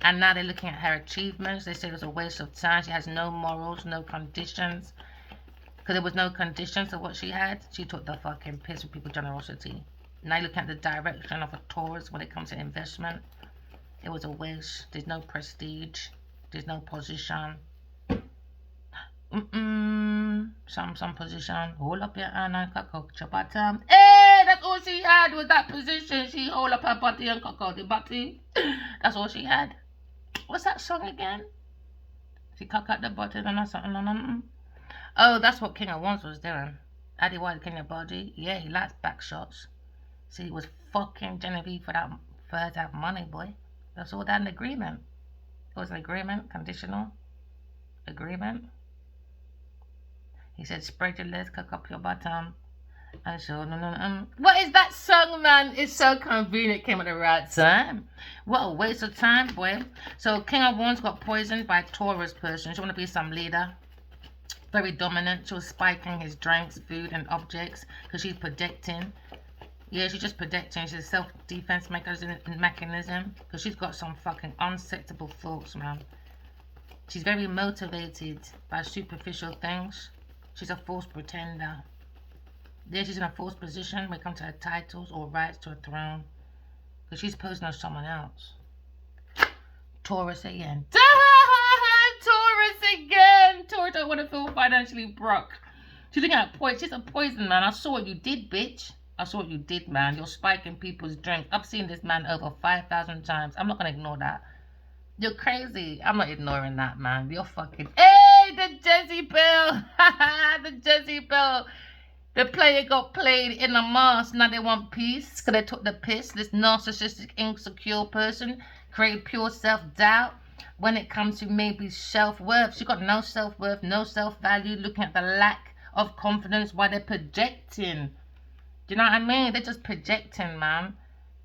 And now they're looking at her achievements. They say it was a waste of time. She has no morals, no conditions. Because there was no conditions of what she had. She took the fucking piss with people's generosity. Now you look at the direction of a Taurus when it comes to investment. It was a waste. There's no prestige. There's no position. Some position. Hold up your hand and cock out your bottom. Hey, that's all she had was that position. She hold up her body and cock out the body. That's all she had. What's that song again? She cock out the body and something. Oh, that's what King of Wands was doing. Addy White, King of Body. Yeah, he likes back shots. See, he was fucking Genevieve for her to have money, boy. That's all that an agreement. It was an agreement, conditional agreement. He said, spread your legs, cock up your bottom. And so, what is that song, man? It's so convenient, came at the right time. What a waste of time, boy. So, King of Wands got poisoned by a Taurus person. She want to be some leader. Very dominant. She was spiking his drinks, food, and objects because she's projecting. Yeah, she's just projecting. She's a self-defense mechanism because she's got some fucking unacceptable thoughts, man. She's very motivated by superficial things. She's a false pretender. Yeah, she's in a false position when it comes to her titles or rights to a throne because she's posing as someone else. Taurus again. Taurus again. Taurus don't want to feel financially broke. She's looking at poison. She's a poison, man. I saw what you did, bitch. I saw what you did, man. You're spiking people's drinks. I've seen this man over 5,000 times. I'm not going to ignore that. You're crazy. I'm not ignoring that, man. You're fucking... Hey, the Jezebel. The Jezebel. The player got played in a mask. Now they want peace because they took the piss. This narcissistic, insecure person created pure self-doubt. When it comes to maybe self-worth, she's got no self-worth, no self-value, looking at the lack of confidence while they're projecting. Do you know what I mean? They're just projecting, man.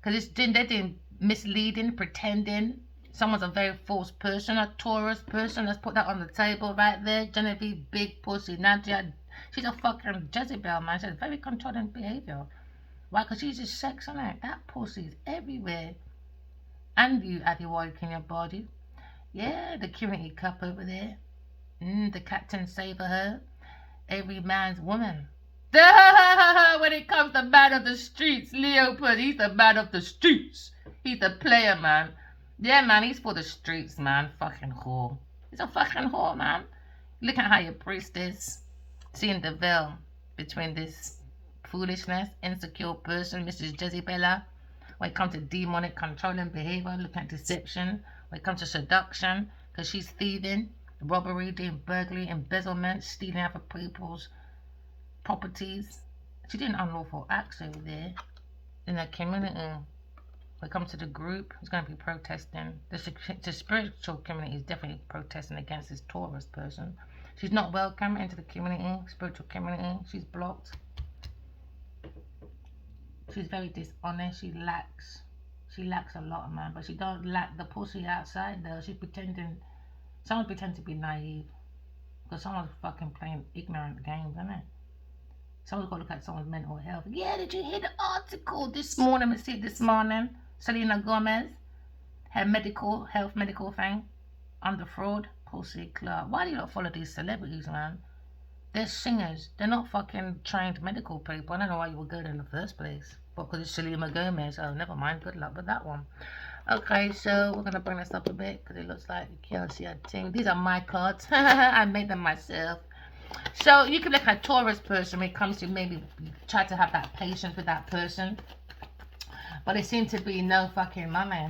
Because they're doing misleading, pretending. Someone's a very false person, a Taurus person. Let's put that on the table right there. Genevieve, big pussy. Nadia, she's a fucking Jezebel, man. She has very controlling behavior. Why? Because she's just sex, isn't it? That pussy's everywhere. And you have your work in your body. Yeah, the community cup over there. The captain savor her. Every man's woman. When it comes to man of the streets, Leopold, he's the man of the streets. He's the player, man. Yeah, man, he's for the streets, man. Fucking whore. He's a fucking whore, man. Look at how your priest is. Seeing the veil between this foolishness, insecure person, Mrs. Jezebella. When it comes to demonic controlling behavior, look at deception. When it comes to seduction, because she's thieving, robbery, doing burglary, embezzlement, stealing other people's properties. She did unlawful acts over there in the community. When it comes to the group, it's going to be protesting. The spiritual community is definitely protesting against this Taurus person. She's not welcome into the community, spiritual community. She's blocked. She's very dishonest. She lacks a lot, man. But she don't lack the pussy outside, though. She's pretending. Someone's pretending to be naive. Because someone's fucking playing ignorant games, isn't it? Someone's got to look at someone's mental health. Yeah, did you hear the article this morning? We see it this morning. Selena Gomez, her medical thing, under fraud. Pussy Clark. Why do you not follow these celebrities, man? They're singers. They're not fucking trained medical people. I don't know why you would go there in the first place. But because it's Selena Gomez. Oh, never mind. Good luck with that one. Okay, so we're going to bring this up a bit because it looks like you can't see a thing. These are my cards. I made them myself. So you can look at a Taurus person when it comes to maybe try to have that patience with that person. But it seems to be no fucking money.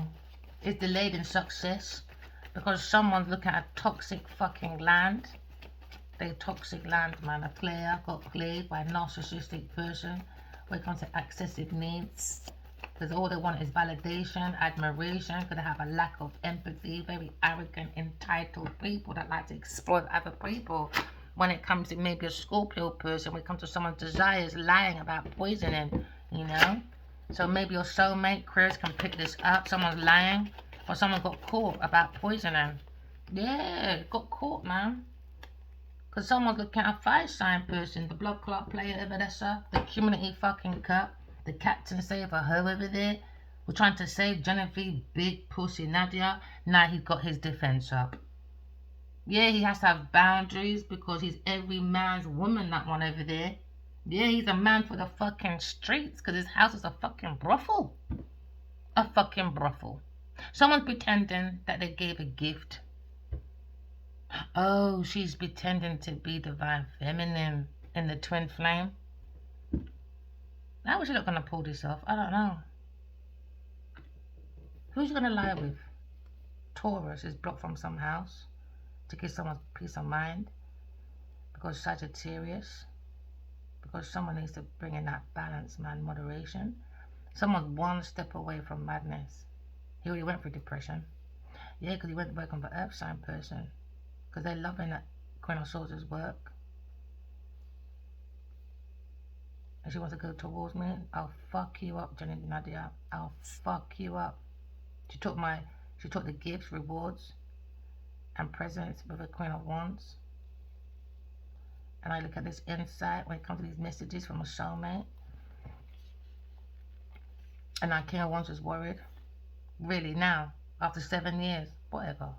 It's delayed in success because someone's looking at a toxic fucking land. They're toxic land, man. Got played by a narcissistic person when it comes to excessive needs. Because all they want is validation, admiration, because they have a lack of empathy, very arrogant, entitled people that like to exploit other people. When it comes to maybe a Scorpio person, when it comes to someone's desires, lying about poisoning, you know. So maybe your soulmate, Chris, can pick this up. Someone's lying, or someone got caught about poisoning. Yeah, got caught, man. Because someone's looking at a fire sign person, the blood clot player over there, sir. The community fucking cup. The captain saver, her over there. We're trying to save Genevieve, big pussy Nadia. Now he's got his defense up. Yeah, he has to have boundaries because he's every man's woman, that one over there. Yeah, he's a man for the fucking streets because his house is a fucking brothel. A fucking brothel. Someone's pretending that they gave a gift. Oh, she's pretending to be divine feminine in the twin flame. How is she not going to pull this off? I don't know. Who's going to lie with? Taurus is blocked from some house to give someone peace of mind. Because Sagittarius. Because someone needs to bring in that balance, man, moderation. Someone's one step away from madness. He already went through depression. Yeah, because he went working for Earth sign person. Because they're loving that Queen of Swords' work. And she wants to go towards me. I'll fuck you up, Jenny Nadia. I'll fuck you up. She took the gifts, rewards, and presents with a Queen of Wands. And I look at this insight when it comes to these messages from a soulmate. And our King of Wands is worried. Really, now, after 7 years, whatever.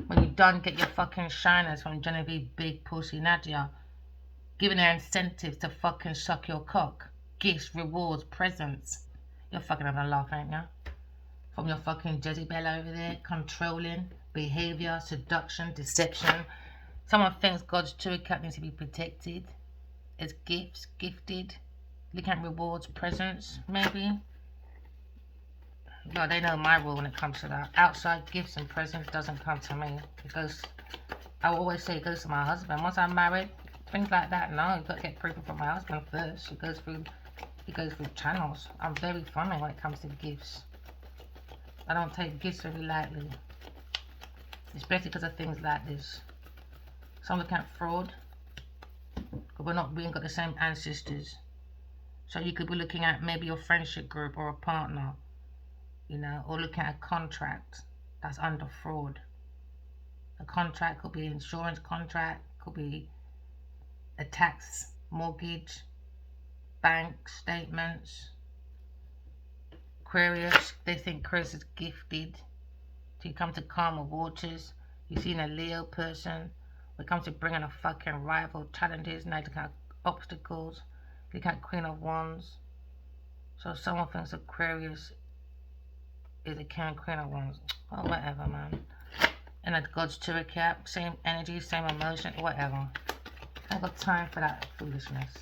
When you done get your fucking shiners from Genevieve, big pussy Nadia, giving her incentives to fucking suck your cock, gifts, rewards, presents. You're fucking having a laugh, ain't ya? From your fucking Jezebel over there, controlling behavior, seduction, deception. Someone thinks God's true cat needs to be protected. It's gifts, gifted. Look at rewards, presents, maybe. No, they know my rule when it comes to that. Outside gifts and presents doesn't come to me. It goes, I always say it goes to my husband. Once I'm married, things like that, no, you've got to get approval from my husband first. It goes through channels. I'm very funny when it comes to gifts. I don't take gifts very lightly. especially because of things like this. Some looking at fraud, because we ain't got the same ancestors. So you could be looking at maybe your friendship group or a partner, you know, or looking at a contract that's under fraud. A contract could be an insurance contract, could be a tax, mortgage, bank statements. Aquarius, they think Aquarius is gifted. So you come to calmer waters. You've seen a Leo person. When it comes to bringing a fucking rival, challenges, now you look at obstacles. You look at Queen of Wands. So someone thinks Aquarius is a Queen of Wands. Oh, whatever, man. And a God's Tour cap, same energy, same emotion, whatever. I ain't got time for that foolishness.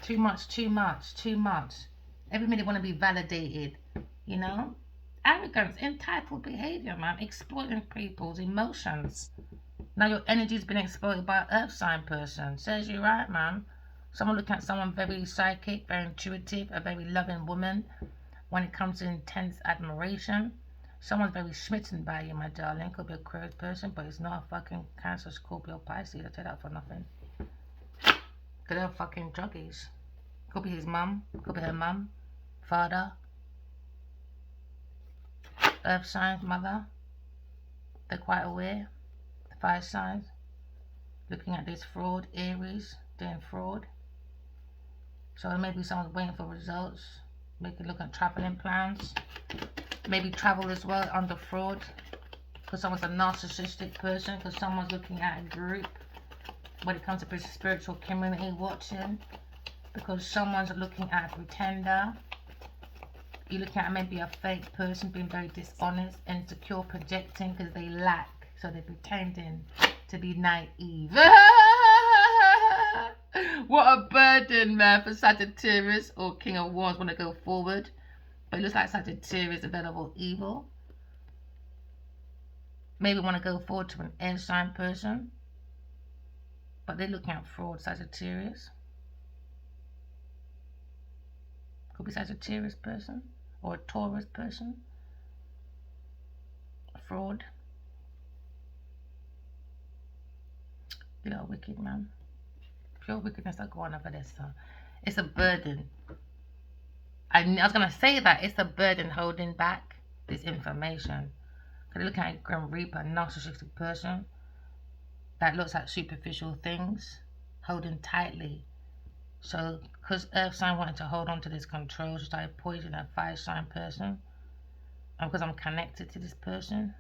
Too much, too much, too much. Every minute want to be validated, you know? Arrogance, entitled behavior, man. Exploiting people's emotions. Now your energy's been exploited by an earth sign person. Says you right, man. Someone looking at someone very psychic, very intuitive, a very loving woman. When it comes to intense admiration, someone's very smitten by you, my darling. Could be a Aquarius person, but it's not a fucking Cancer, Scorpio, Pisces. I tell that for nothing. Because they're fucking druggies. Could be his mum, could be her mum, father, earth signs, mother. They're quite aware. The fire signs. Looking at this fraud, Aries, doing fraud. So maybe someone's waiting for results. Maybe look at traveling plans. Maybe travel as well under fraud. Because someone's a narcissistic person. Because someone's looking at a group. When it comes to spiritual community, watching. Because someone's looking at a pretender. You're looking at maybe a fake person being very dishonest, insecure, projecting because they lack. So they're pretending to be naive. What a burden, man, for Sagittarius or King of Wands want to go forward. But it looks like Sagittarius is a veritable evil. Maybe want to go forward to an air sign person. But they're looking at fraud, Sagittarius. Could be Sagittarius person or a Taurus person. A fraud. You're wicked, man. Pure wickedness that go on over this. So it's a burden. I was going to say that it's a burden holding back this information. Because look at a Grim Reaper, a narcissistic person that looks at superficial things, holding tightly. So, because Earth sign wanted to hold on to this control, she started poisoning a fire sign person. And because I'm connected to this person,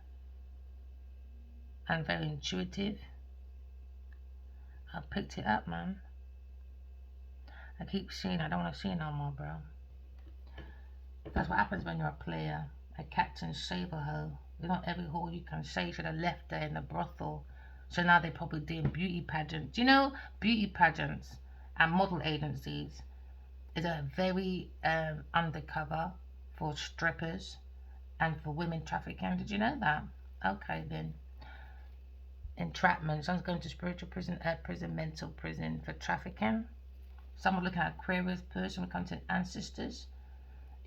and very intuitive, I picked it up, man. I keep seeing, I don't want to see no more, bro. That's what happens when you're a player, a captain saver hoe. It's not every hole you can say. You should have left there in the brothel. So now they're probably doing beauty pageants. You know, beauty pageants and model agencies is a very undercover for strippers and for women trafficking. Did you know that? Okay then. Entrapment. Someone's going to spiritual prison, mental prison for trafficking. Someone looking at Aquarius person when it comes to ancestors.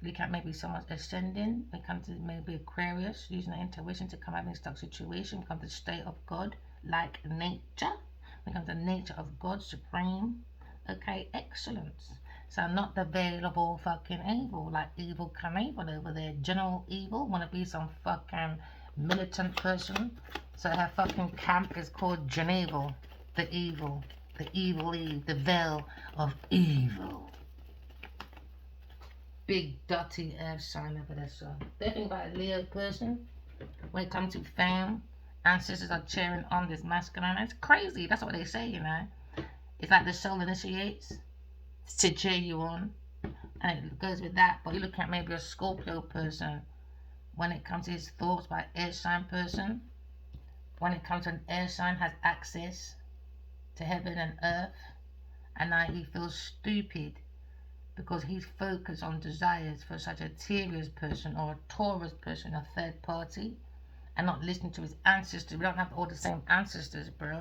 You look at maybe someone's ascending when it comes to maybe Aquarius, using their intuition to come out of a stuck situation, when it comes to the state of God, like nature. When it comes to the nature of God, supreme. Okay, excellence. So not the available fucking evil, like Evil Knievel over there. General Evil, wanna be some fucking militant person. So her fucking camp is called Geneval, the Evil Eve, the veil of evil. Big dirty earth sign over there, so they think about a Leo person. When it comes to fame, ancestors are cheering on this masculine. It's crazy, that's what they say, you know. It's like the soul initiates to cheer you on, and it goes with that. But you're looking at maybe a Scorpio person when it comes to his thoughts by air sign person. When it comes to an air sign has access to heaven and earth, and now he feels stupid because he's focused on desires for such a Sagittarius person or a Taurus person, a third party, and not listening to his ancestors. We don't have all the same ancestors, bro.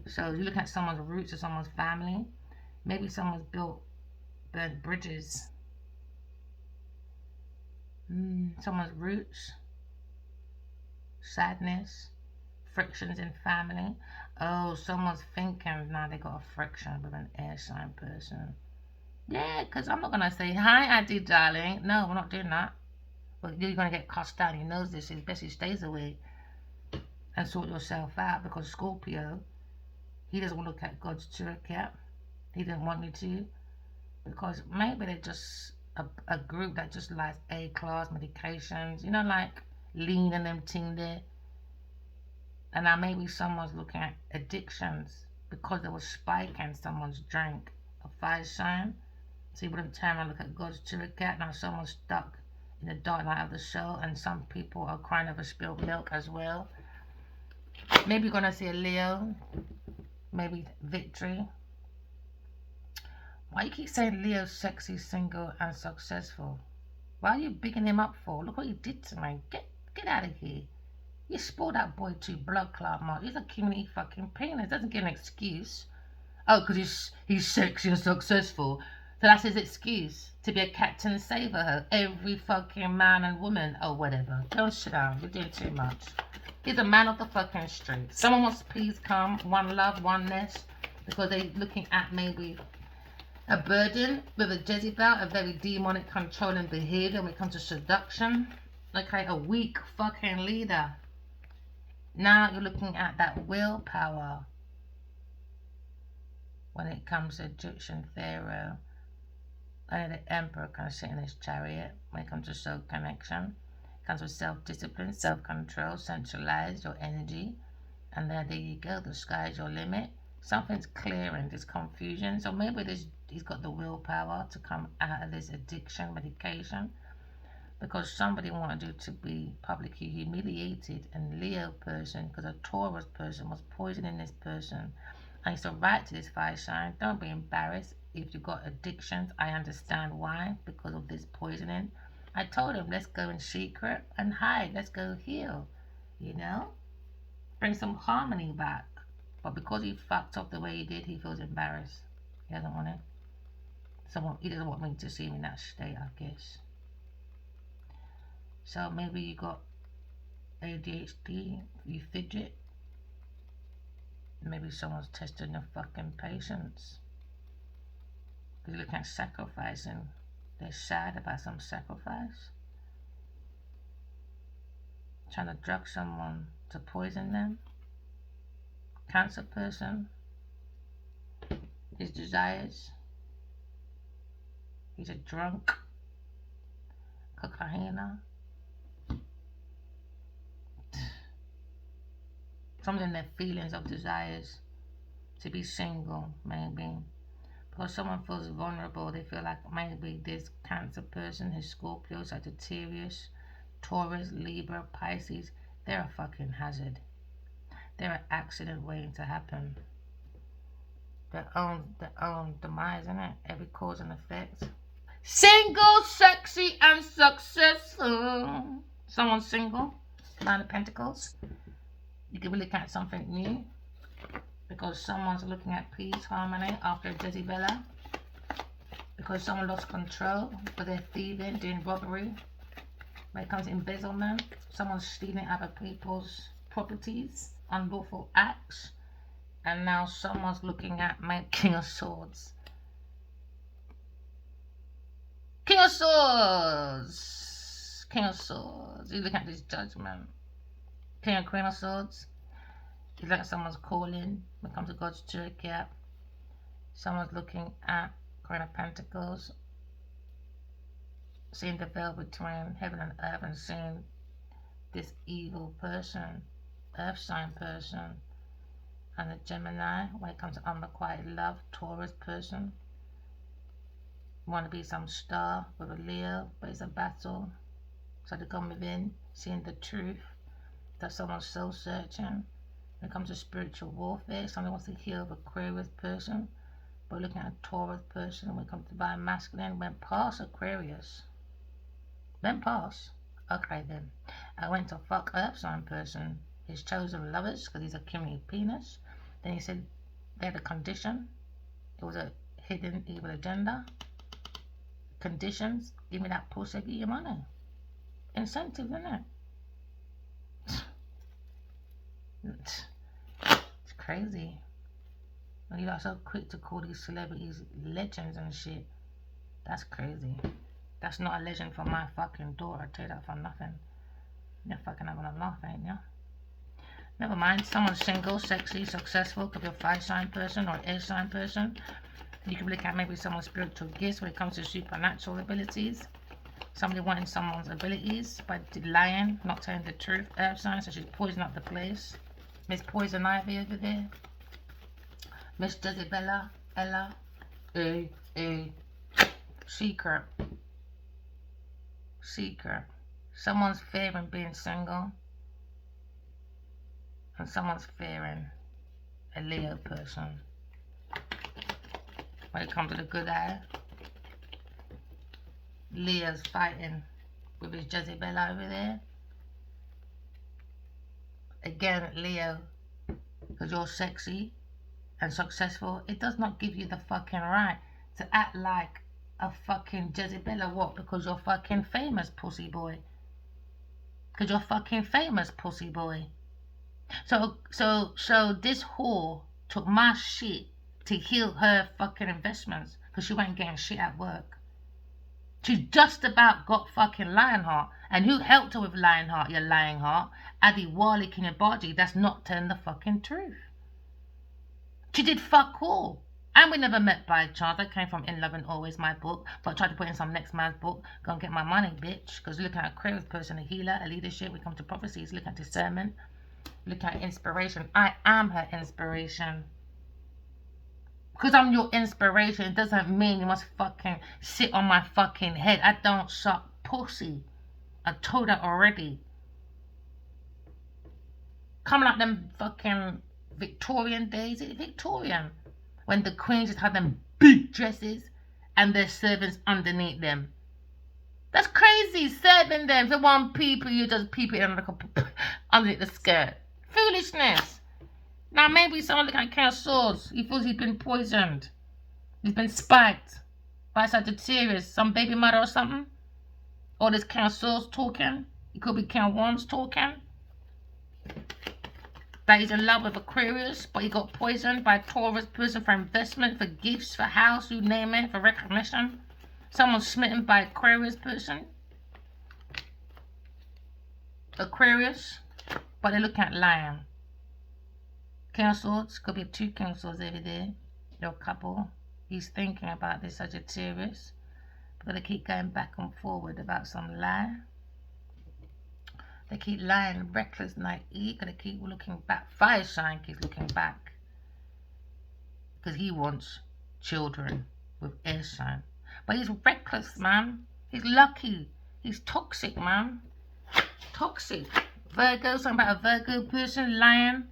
So you look at someone's roots or someone's family. Maybe someone's burnt bridges. Someone's roots. sadness, frictions in family. Oh, someone's thinking now they got a friction with an air sign person. Yeah, because I'm not going to say, hi, Auntie darling. No, we're not doing that. But you're going to get cussed out. He knows this. It's best he stays away and sort yourself out, because Scorpio, he doesn't want to look at God's trick yet. He didn't want you to, because maybe they're just a group that just likes A-class medications, you know, like lean and them thing there. And now maybe someone's looking at addictions because there was spike in someone's drink, a fire sign. So you wouldn't turn around and look at God's trick yet. Now someone's stuck in the dark night of the soul, and some people are crying over spilled milk as well. Maybe you're going to see a Leo, maybe victory. Why you keep saying Leo's sexy, single, and successful? Why are you bigging him up for? Look what you did to me. Get out of here. You spoiled that boy too, blood clot mark. He's a community fucking penis. Doesn't give an excuse. Oh, because he's sexy and successful. So that's his excuse to be a captain saver her. Every fucking man and woman. Oh, whatever. Go and sit down. You're doing too much. He's a man of the fucking street. Someone wants peace, calm, one love, oneness, because they're looking at maybe a burden with a Jezebel, a very demonic controlling behavior when it comes to seduction. Okay, a weak fucking leader. Now you're looking at that willpower when it comes to Egyptian Pharaoh. Only the emperor can sit in his chariot when it comes to soul connection. It comes with self-discipline, self-control, centralize your energy. And there you go, the sky's your limit. Something's clearing this confusion. So maybe he's got the willpower to come out of this addiction medication, because somebody wanted you to be publicly humiliated. And Leo person, because a Taurus person was poisoning this person. I used to write to this fire sign, don't be embarrassed if you've got addictions. I understand why, because of this poisoning. I told him, let's go in secret and hide. Let's go heal, you know? Bring some harmony back. But because he fucked up the way he did, he feels embarrassed. He doesn't want it. He doesn't want me to see me in that state, I guess. So maybe you got ADHD, you fidget. Maybe someone's testing your fucking patience. Because you're looking at sacrificing. They're sad about some sacrifice. Trying to drug someone to poison them. Cancer person. His desires. He's a drunk. Cocaine. Someone's in their feelings of desires to be single, maybe. Because someone feels vulnerable, they feel like maybe this Cancer person, his Scorpio, Sagittarius, Taurus, Libra, Pisces, they're a fucking hazard. They're an accident waiting to happen. Their own demise, innit? Every cause and effect. Single, sexy, and successful. Someone's single. Nine of Pentacles. You can look at something new, because someone's looking at peace, harmony after Jezebel. Because someone lost control, but they're thieving, doing robbery. When it comes to embezzlement, someone's stealing other people's properties, unlawful acts. And now someone's looking at my King of Swords. King of Swords! King of Swords. You look at this judgment. King and Queen of Swords. It's like someone's calling when it comes to God's trick, yeah. Someone's looking at Queen of Pentacles, seeing the veil between heaven and earth, and seeing this evil person, earth sign person, and the Gemini when it comes to unrequited love, Taurus person. Want to be some star with a Leo, but it's a battle. So to come within, seeing the truth. That someone's soul searching. When it comes to spiritual warfare, someone wants to heal the Aquarius person, but looking at a Taurus person. When it comes to divine masculine, went past Aquarius. Went past. Okay then. I went to fuck Earth sign person, his chosen lovers, because he's a community penis. Then he said they had a condition. It was a hidden evil agenda. Conditions. Give me that pussy, get your money. Incentive, isn't it? It's crazy. And you are so quick to call these celebrities legends and shit. That's crazy. That's not a legend for my fucking daughter. I tell you that for nothing. You're fucking having a laugh, ain't ya? Never mind. Someone's single, sexy, successful. Could be a 5-sign person or an 8-sign person. You can look at maybe someone's spiritual gifts when it comes to supernatural abilities. Somebody wanting someone's abilities by lying, not telling the truth. Earth sign, so she's poisoning up the place. Miss Poison Ivy over there. Miss Jezebella, Ella, Secret. Someone's fearing being single, and someone's fearing a Leo person. When it comes to the good eye, Leo's fighting with his Jezebella over there. Again, Leo, because you're sexy and successful, it does not give you the fucking right to act like a fucking Jezebella. What? Because you're fucking famous, pussy boy. Because you're fucking famous, pussy boy. So this whore took my shit to heal her fucking investments because she wasn't getting shit at work. She just about got fucking Lionheart. And who helped her with Lionheart, you lying heart? Adi Wali Kinabaji, that's not telling the fucking truth. She did fuck all. And we never met by chance. I came from In Love and Always, my book. But I tried to put in some next man's book. Go and get my money, bitch. Because look at a Aquarius person, a healer, a leadership. We come to prophecies. Look at discernment. Look at inspiration. I am her inspiration. Because I'm your inspiration, it doesn't mean you must fucking sit on my fucking head. I don't suck pussy. I told that already. Coming like them fucking Victorian days. It's Victorian. When the queens just had them big dresses and their servants underneath them. That's crazy. Serving them. If they want people, you just peep it underneath the skirt. Foolishness. Now maybe someone looking at King of Swords. He feels he's been poisoned. He's been spiked by Sagittarius, some baby mother or something. Or this King of Swords talking. It could be King of Wands talking. That he's in love with Aquarius, but he got poisoned by a Taurus person for investment, for gifts, for house, you name it, for recognition. Someone smitten by Aquarius person. Aquarius, but they're looking at Lion. King of Swords, could be 2 King of Swords over there. Your couple. He's thinking about this Sagittarius. But they keep going back and forward about some lie. They keep lying, reckless, naive. They keep looking back. Fire sign keeps looking back. Because he wants children with air sign. But he's reckless, man. He's lucky. He's toxic, man. Toxic. Virgo, something about a Virgo person lying.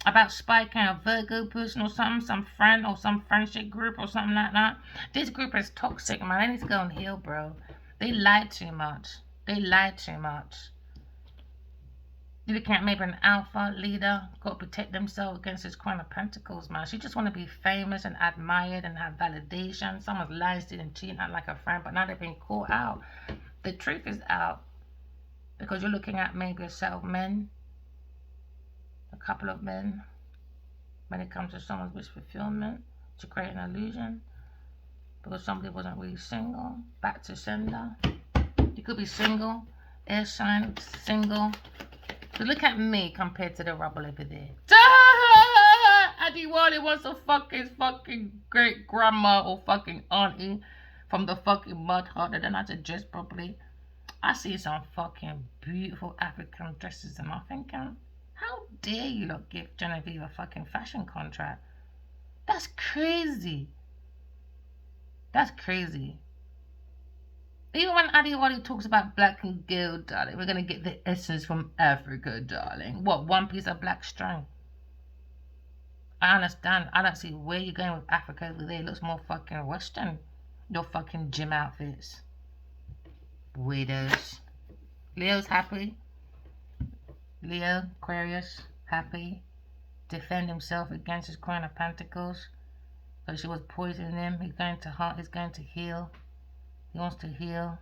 About spiking a Virgo person or something, some friend or some friendship group or something like that. This group is toxic, man. They need to go and heal, bro. They lie too much. They lie too much. You look at maybe an alpha leader, got to protect themselves against this Queen of Pentacles, man. She just want to be famous and admired and have validation. Someone's lying, stealing, cheating, not like a friend, but now they've been caught out. The truth is out because you're looking at maybe a set of men, a couple of men, when it comes to someone's wish fulfillment, to create an illusion, because somebody wasn't really single. Back to sender. You could be single, air sign, single. So look at me compared to the rubble over there. Adiwali wants to fuck his fucking great grandma or fucking auntie from the fucking mud hut that don't have to dress properly. I see some fucking beautiful African dresses and I'm thinking, how dare you not give Genevieve a fucking fashion contract? That's crazy. That's crazy. Even when Adiwali talks about black and gold, darling, we're going to get the essence from Africa, darling. What, one piece of black string? I understand. I don't see where you're going with Africa over there. It looks more fucking Western. Your fucking gym outfits. Weirdos. Leo's happy. Leo, Aquarius, happy. Defend himself against his Queen of Pentacles. So she was poisoning him. He's going to heart. He's going to heal. He wants to heal.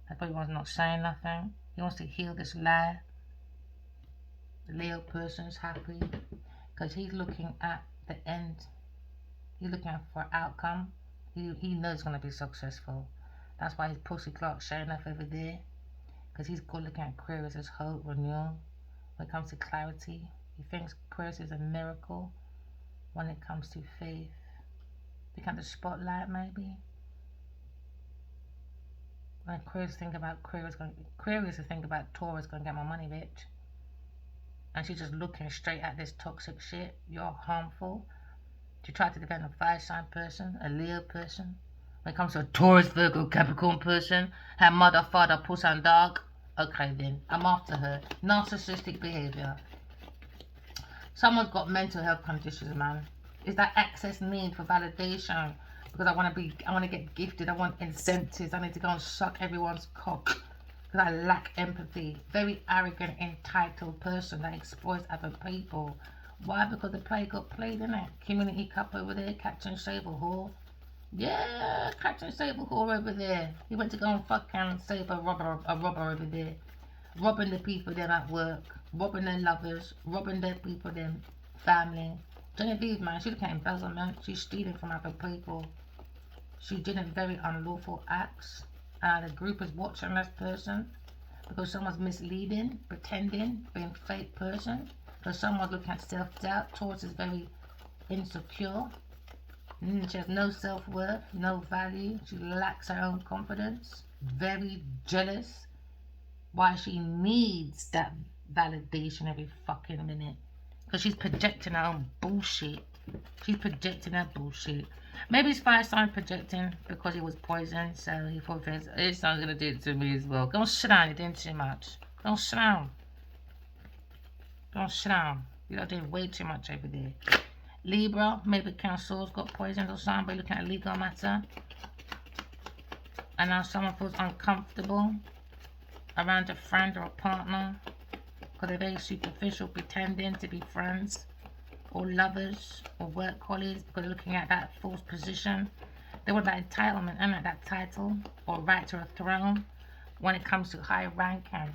That's why he was not saying nothing. He wants to heal this lie. The Leo person is happy because he's looking at the end. He's looking for outcome. He knows he's going to be successful. That's why his pussy clock showing up over there. Because he's good looking at Aquarius as hope, renewal. When it comes to clarity, he thinks Aquarius is a miracle. When it comes to faith, become the spotlight maybe. When Aquarius think about Aquarius is thinking about Taurus going to get my money, bitch. And she's just looking straight at this toxic shit. You're harmful. She tried to defend a fire sign person, a Leo person. When it comes to a Taurus, Virgo, Capricorn person, her mother, father, puss and dog. Okay then, I'm after her. Narcissistic behavior. Someone's got mental health conditions, man. It's that excess need for validation. Because I want to get gifted. I want incentives. I need to go and suck everyone's cock. Because I lack empathy. Very arrogant, entitled person that exploits other people. Why? Because the play got played, innit? Community cup over there, Captain Sable Hall. Yeah, Captain Sable Hall over there. He went to go and fucking save a robber over there. Robbing the people there at work. Robbing their lovers. Robbing their people, their family. Genevieve, man, she's looking at embezzlement. She's stealing from other people. She did very unlawful acts. The group is watching this person. Because someone's misleading, pretending, being a fake person. Because someone's looking at self-doubt. Taurus is very insecure. She has no self-worth, no value. She lacks her own confidence. Very jealous. Why she needs that validation every fucking minute. Because she's projecting her own bullshit. She's projecting her bullshit. Maybe his fire sign projecting because he was poisoned. So he thought his son's going to do it to me as well. Go and sit down. You're doing too much. Go and sit down. Don't sit down. You're doing way too much over there. Libra, maybe Council's got poisoned or something, but looking at a legal matter. And now someone feels uncomfortable around a friend or a partner because they're very superficial, pretending to be friends or lovers or work colleagues because they're looking at that false position. They want that entitlement and that title or right to a throne when it comes to high ranking.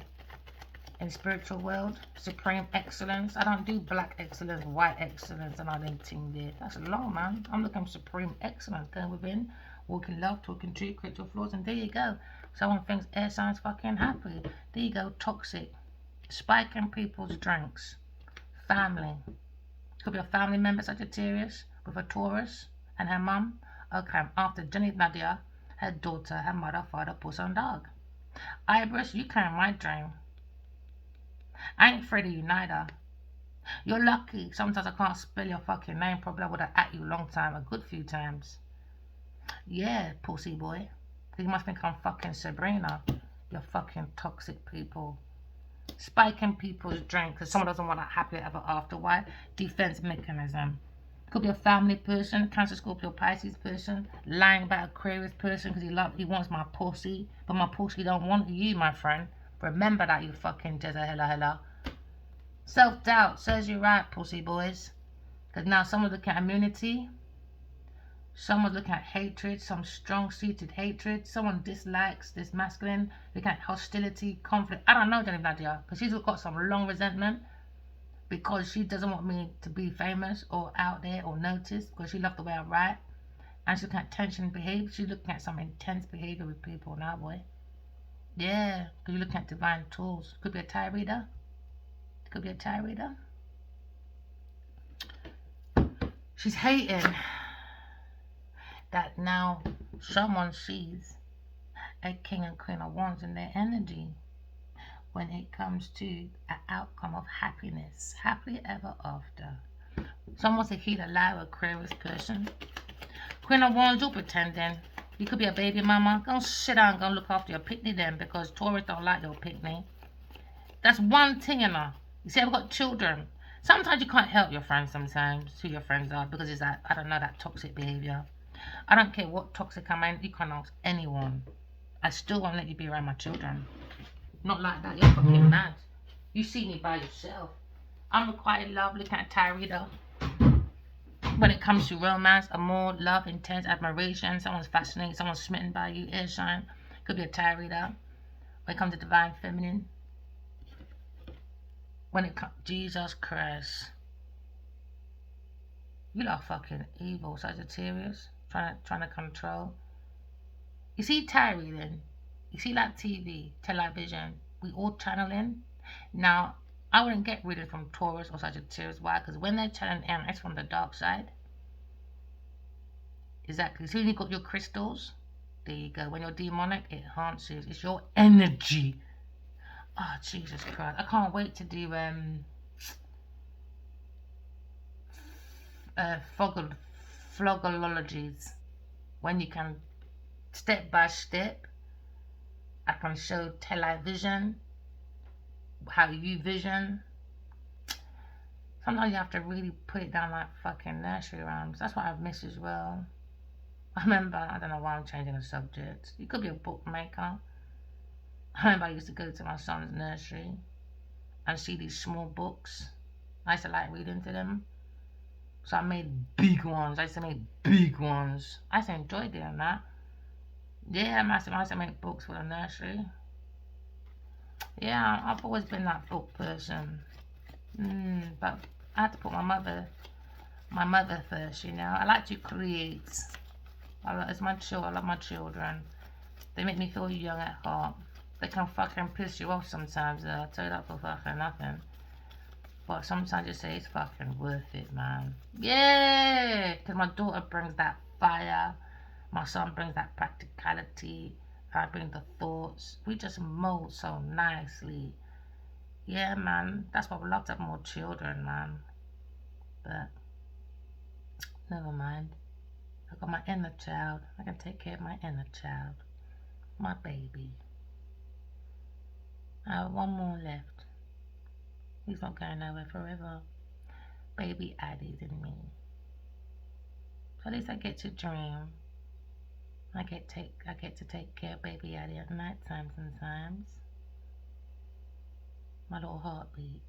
In the spiritual world, supreme excellence. I don't do black excellence, white excellence, and all them things there. That's low, man. I'm looking for supreme excellence. Going within, walking love, talking truth, critical flaws, and there you go. Someone thinks air signs fucking happy. There you go, toxic. Spiking people's drinks. Family. Could be a family member, Sagittarius, with a Taurus, and her mum. Okay, after Jenny Nadia, her daughter, her mother, father, puss and dog. Iris, you can't my dream. I ain't afraid of you neither. You're lucky. Sometimes I can't spell your fucking name properly. I would have at you a long time, a good few times. Yeah, pussy boy. You must think I'm fucking Sabrina. You're fucking toxic people. Spiking people's drink because someone doesn't want a happy ever after. Why? Defense mechanism. Could be a family person, Cancer, Scorpio, Pisces person, lying about Aquarius person because he wants my pussy, but my pussy don't want you, my friend. Remember that, you fucking hella. Self-doubt serves you right, pussy boys. Because now someone's looking at immunity. Someone's looking at hatred, some strong-seated hatred. Someone dislikes this masculine. Looking at hostility, conflict. I don't know, Jenny Nadia, because she's got some long resentment. Because she doesn't want me to be famous or out there or noticed. Because she loves the way I write. And she's looking at tension behavior. She's looking at some intense behavior with people now, boy. Yeah, because you're looking at divine tools. Could be a tarot reader. Could be a tarot reader. She's hating that now someone sees a king and queen of wands in their energy when it comes to an outcome of happiness. Happily ever after. Someone's a healer, liar, Aquarius person. Queen of wands, you're pretending. You could be a baby mama. Go sit down and go look after your picnic then because Taurus don't like your picnic. That's one thing, you know. You see, I've got children. Sometimes you can't help your friends sometimes, who your friends are, because it's that, I don't know, that toxic behavior. I don't care what toxic I'm in, you can't ask anyone. I still won't let you be around my children. Not like that, you're fucking mad. You see me by yourself. I'm required love, looking at tarot reader. When it comes to romance, amour, love, intense admiration, someone's fascinated, someone's smitten by you, air sign. Could be a tarot reader. When it comes to divine feminine. When it comes, Jesus Christ, you lot fucking evil, Sagittarius, trying to control. You see Tyree then, you see that TV, television, we all channel in. Now, I wouldn't get rid of from Taurus or Sagittarius. Why? Because when they're channeling in, it's from the dark side. Exactly. So when you got your crystals, there you go. When you're demonic, it enhances. It's your energy. Oh, Jesus Christ. I can't wait to do flogologies. When you can, step by step, I can show television, how you vision. Sometimes you have to really put it down like fucking nursery rhymes. That's what I've missed as well. I remember, I don't know why I'm changing the subject. You could be a bookmaker. I remember I used to go to my son's nursery and see these small books. I used to like reading to them. So I made big ones. I used to make big ones. I used to enjoy doing that. Yeah, I used to make books for the nursery. Yeah, I've always been that book person. But I had to put my mother first, you know. I like to create. I love my children. They make me feel young at heart. They can fucking piss you off sometimes. I'll tell you that for fucking nothing. But sometimes you say it's fucking worth it, man. Yeah, because my daughter brings that fire. My son brings that practicality. I bring the thoughts. We just mold so nicely. Yeah, man. That's why we love to have more children, man. But never mind. I got my inner child. I can take care of my inner child. My baby. I have one more left. He's not going nowhere forever. Baby Addie's in me. So at least I get to dream. I get to take care of baby Addie at night time sometimes. My little heartbeat.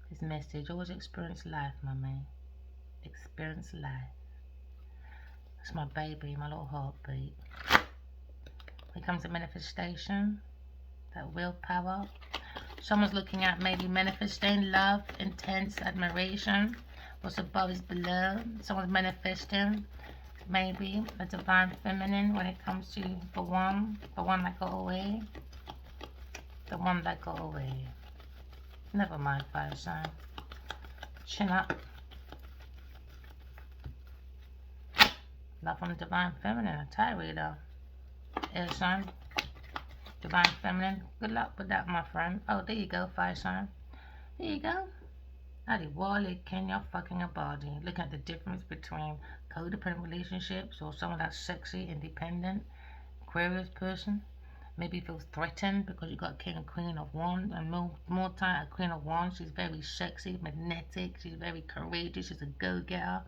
His message, always experience life, mommy. Experience life. That's my baby, my little heartbeat. When it comes to manifestation, that willpower. Someone's looking at maybe manifesting love, intense admiration. What's above is below. Someone's manifesting maybe a divine feminine when it comes to the one that got away. The one that got away. Never mind, fire sign. Chin up. Love from divine feminine, a tie reader. Air sign. Divine feminine. Good luck with that, my friend. Oh, there you go, fire sign. There you go. Adi Wally, Kenya fucking a body. Look at the difference between codependent relationships or someone that's sexy, independent, Aquarius person. Maybe feels threatened because you got King and Queen of Wands, and more time a Queen of Wands. She's very sexy, magnetic. She's very courageous. She's a go-getter,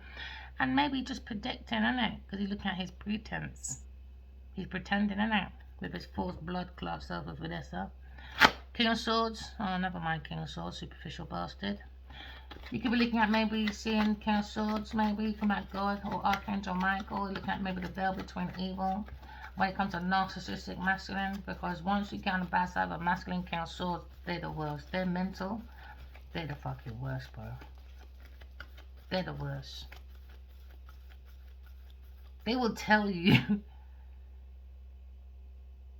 and maybe just predicting, innit? Because he's looking at his pretense. He's pretending, innit? With his false blood clot self of Vanessa. King of Swords. Oh, never mind King of Swords. Superficial bastard. You could be looking at maybe seeing King of Swords, maybe from at God or Archangel Michael. Looking at maybe the veil between evil. When it comes to narcissistic masculine, because once you get on the bad side of a masculine King of Swords, they're the worst. They're mental. They're the fucking worst, bro. They're the worst. They will tell you.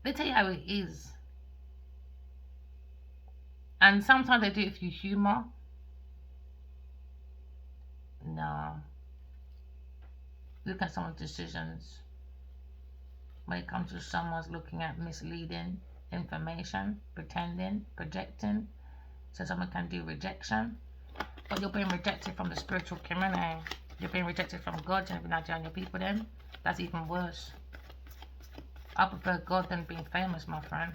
They tell you how it is. And sometimes they do it through humor. No. Look at someone's decisions. When it comes to someone's looking at misleading information, pretending, projecting, so someone can do rejection. But you're being rejected from the spiritual community. You're being rejected from God, and if you're not joining your people then, that's even worse. I prefer God than being famous, my friend.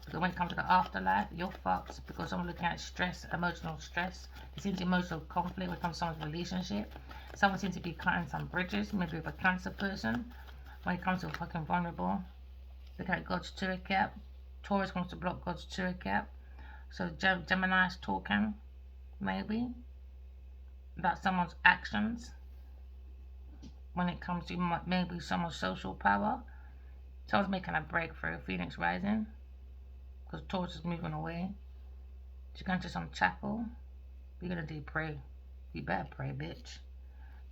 Because when it comes to the afterlife, you're fucked. Because someone looking at stress, emotional stress. It seems emotional conflict when it comes to someone's relationship. Someone seems to be cutting some bridges, maybe with a cancer person. When it comes to fucking vulnerable, look at God's tour cap. Taurus wants to block God's tour cap. So Gemini's talking, maybe, about someone's actions. When it comes to maybe someone's social power. Someone's making a breakthrough. Phoenix rising. because Taurus is moving away. She's going to some chapel. You're gonna do pray. You better pray, bitch.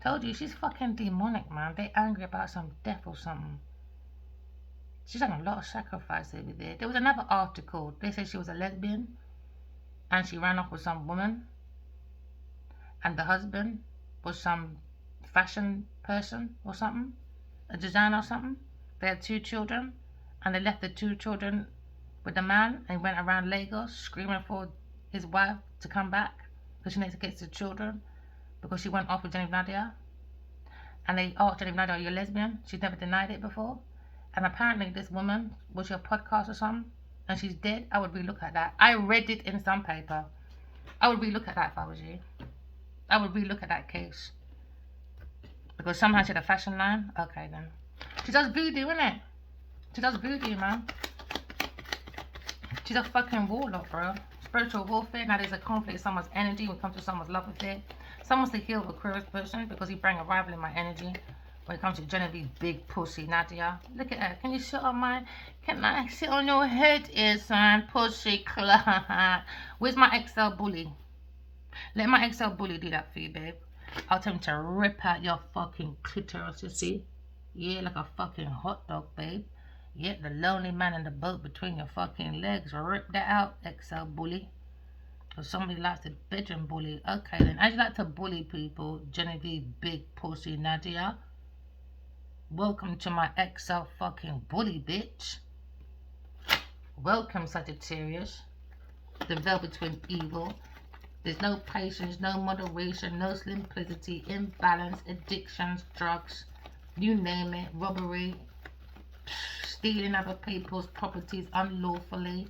Told you, she's fucking demonic, man. They angry about some death or something. She's done a lot of sacrifice over there. There was another article. They said she was a lesbian and she ran off with some woman, and the husband was some fashion person or something, a designer or something. They had 2 children, and they left the 2 children with the man and went around Lagos screaming for his wife to come back because she needs to get the children because she went off with Jenny Nadia. And they asked Jenny Nadia, are you a lesbian? She'd never denied it before. And apparently this woman was your podcast or something, and she's dead. I would relook at that. I read it in some paper. I would relook at that if I was you. I would relook at that case. Because somehow she had a fashion line. Okay then. She does voodoo, innit? She does voodoo, man. She's a fucking warlock, bro. Spiritual warfare. Now there's a conflict in someone's energy when it comes to someone's love affair. Someone's to heal Aquarius person because he bring a rival in my energy. When it comes to Genevieve, big pussy Nadia. Look at her. Can you sit on my... Can I sit on your head, son? Pussy clut. Where's my XL bully? Let my XL bully do that for you, babe. I'll tell him to rip out your fucking clitoris, you see? Yeah, like a fucking hot dog, babe. Yeah, the lonely man in the boat between your fucking legs. Rip that out, XL bully. Because somebody likes to bedroom bully. Okay, then. As you like to bully people, Genevieve, big pussy Nadia. Welcome to my XL fucking bully, bitch. Welcome, Sagittarius. The velvet twin evil. There's no patience, no moderation, no simplicity, imbalance, addictions, drugs, you name it, robbery, stealing other people's properties unlawfully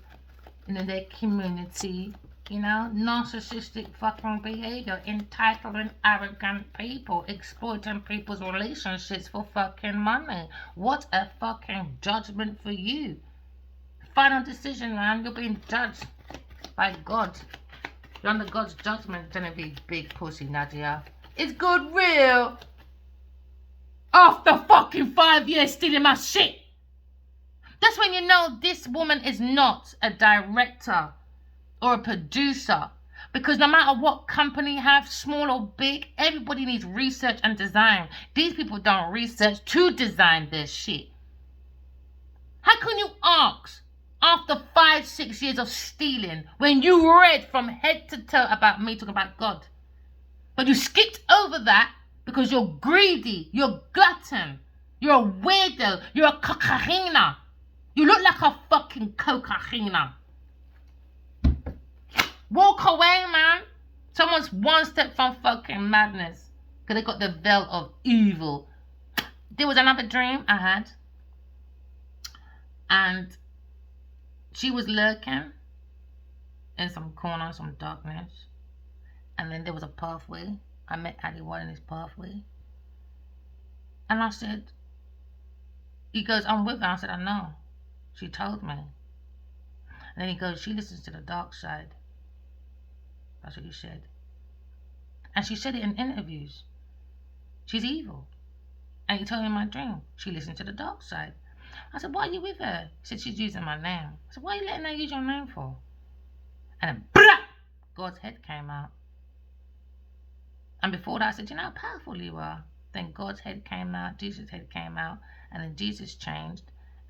in their community, you know, narcissistic fucking behavior, entitled, arrogant people, exploiting people's relationships for fucking money. What a fucking judgment for you. Final decision, man. You're being judged by God. You're under God's judgment, Genevieve, big pussy Nadia. It's good real. After fucking 5 years stealing my shit. That's when you know this woman is not a director or a producer. Because no matter what company you have, small or big, everybody needs research and design. These people don't research to design their shit. How can you ask after 5-6 years of stealing when you read from head to toe about me talking about God? But you skipped over that because you're greedy, you're glutton, you're a weirdo, you're a cocaina. You look like a fucking cocaina. Walk away, man. Someone's one step from fucking madness because they got the veil of evil. There was another dream I had, and she was lurking in some corner, some darkness, and then there was a pathway. I met Adiwan in this pathway, and I said, he goes, I'm with her. I said, I know. She told me. And then he goes, she listens to the dark side. That's what he said. And she said it in interviews. She's evil. And he told me in my dream, she listened to the dark side. I said, why are you with her? He said, she's using my name. I said, why are you letting her use your name for? And then, blah! God's head came out. And before that, I said, you know how powerful you are? Then God's head came out, Jesus' head came out, and then Jesus changed.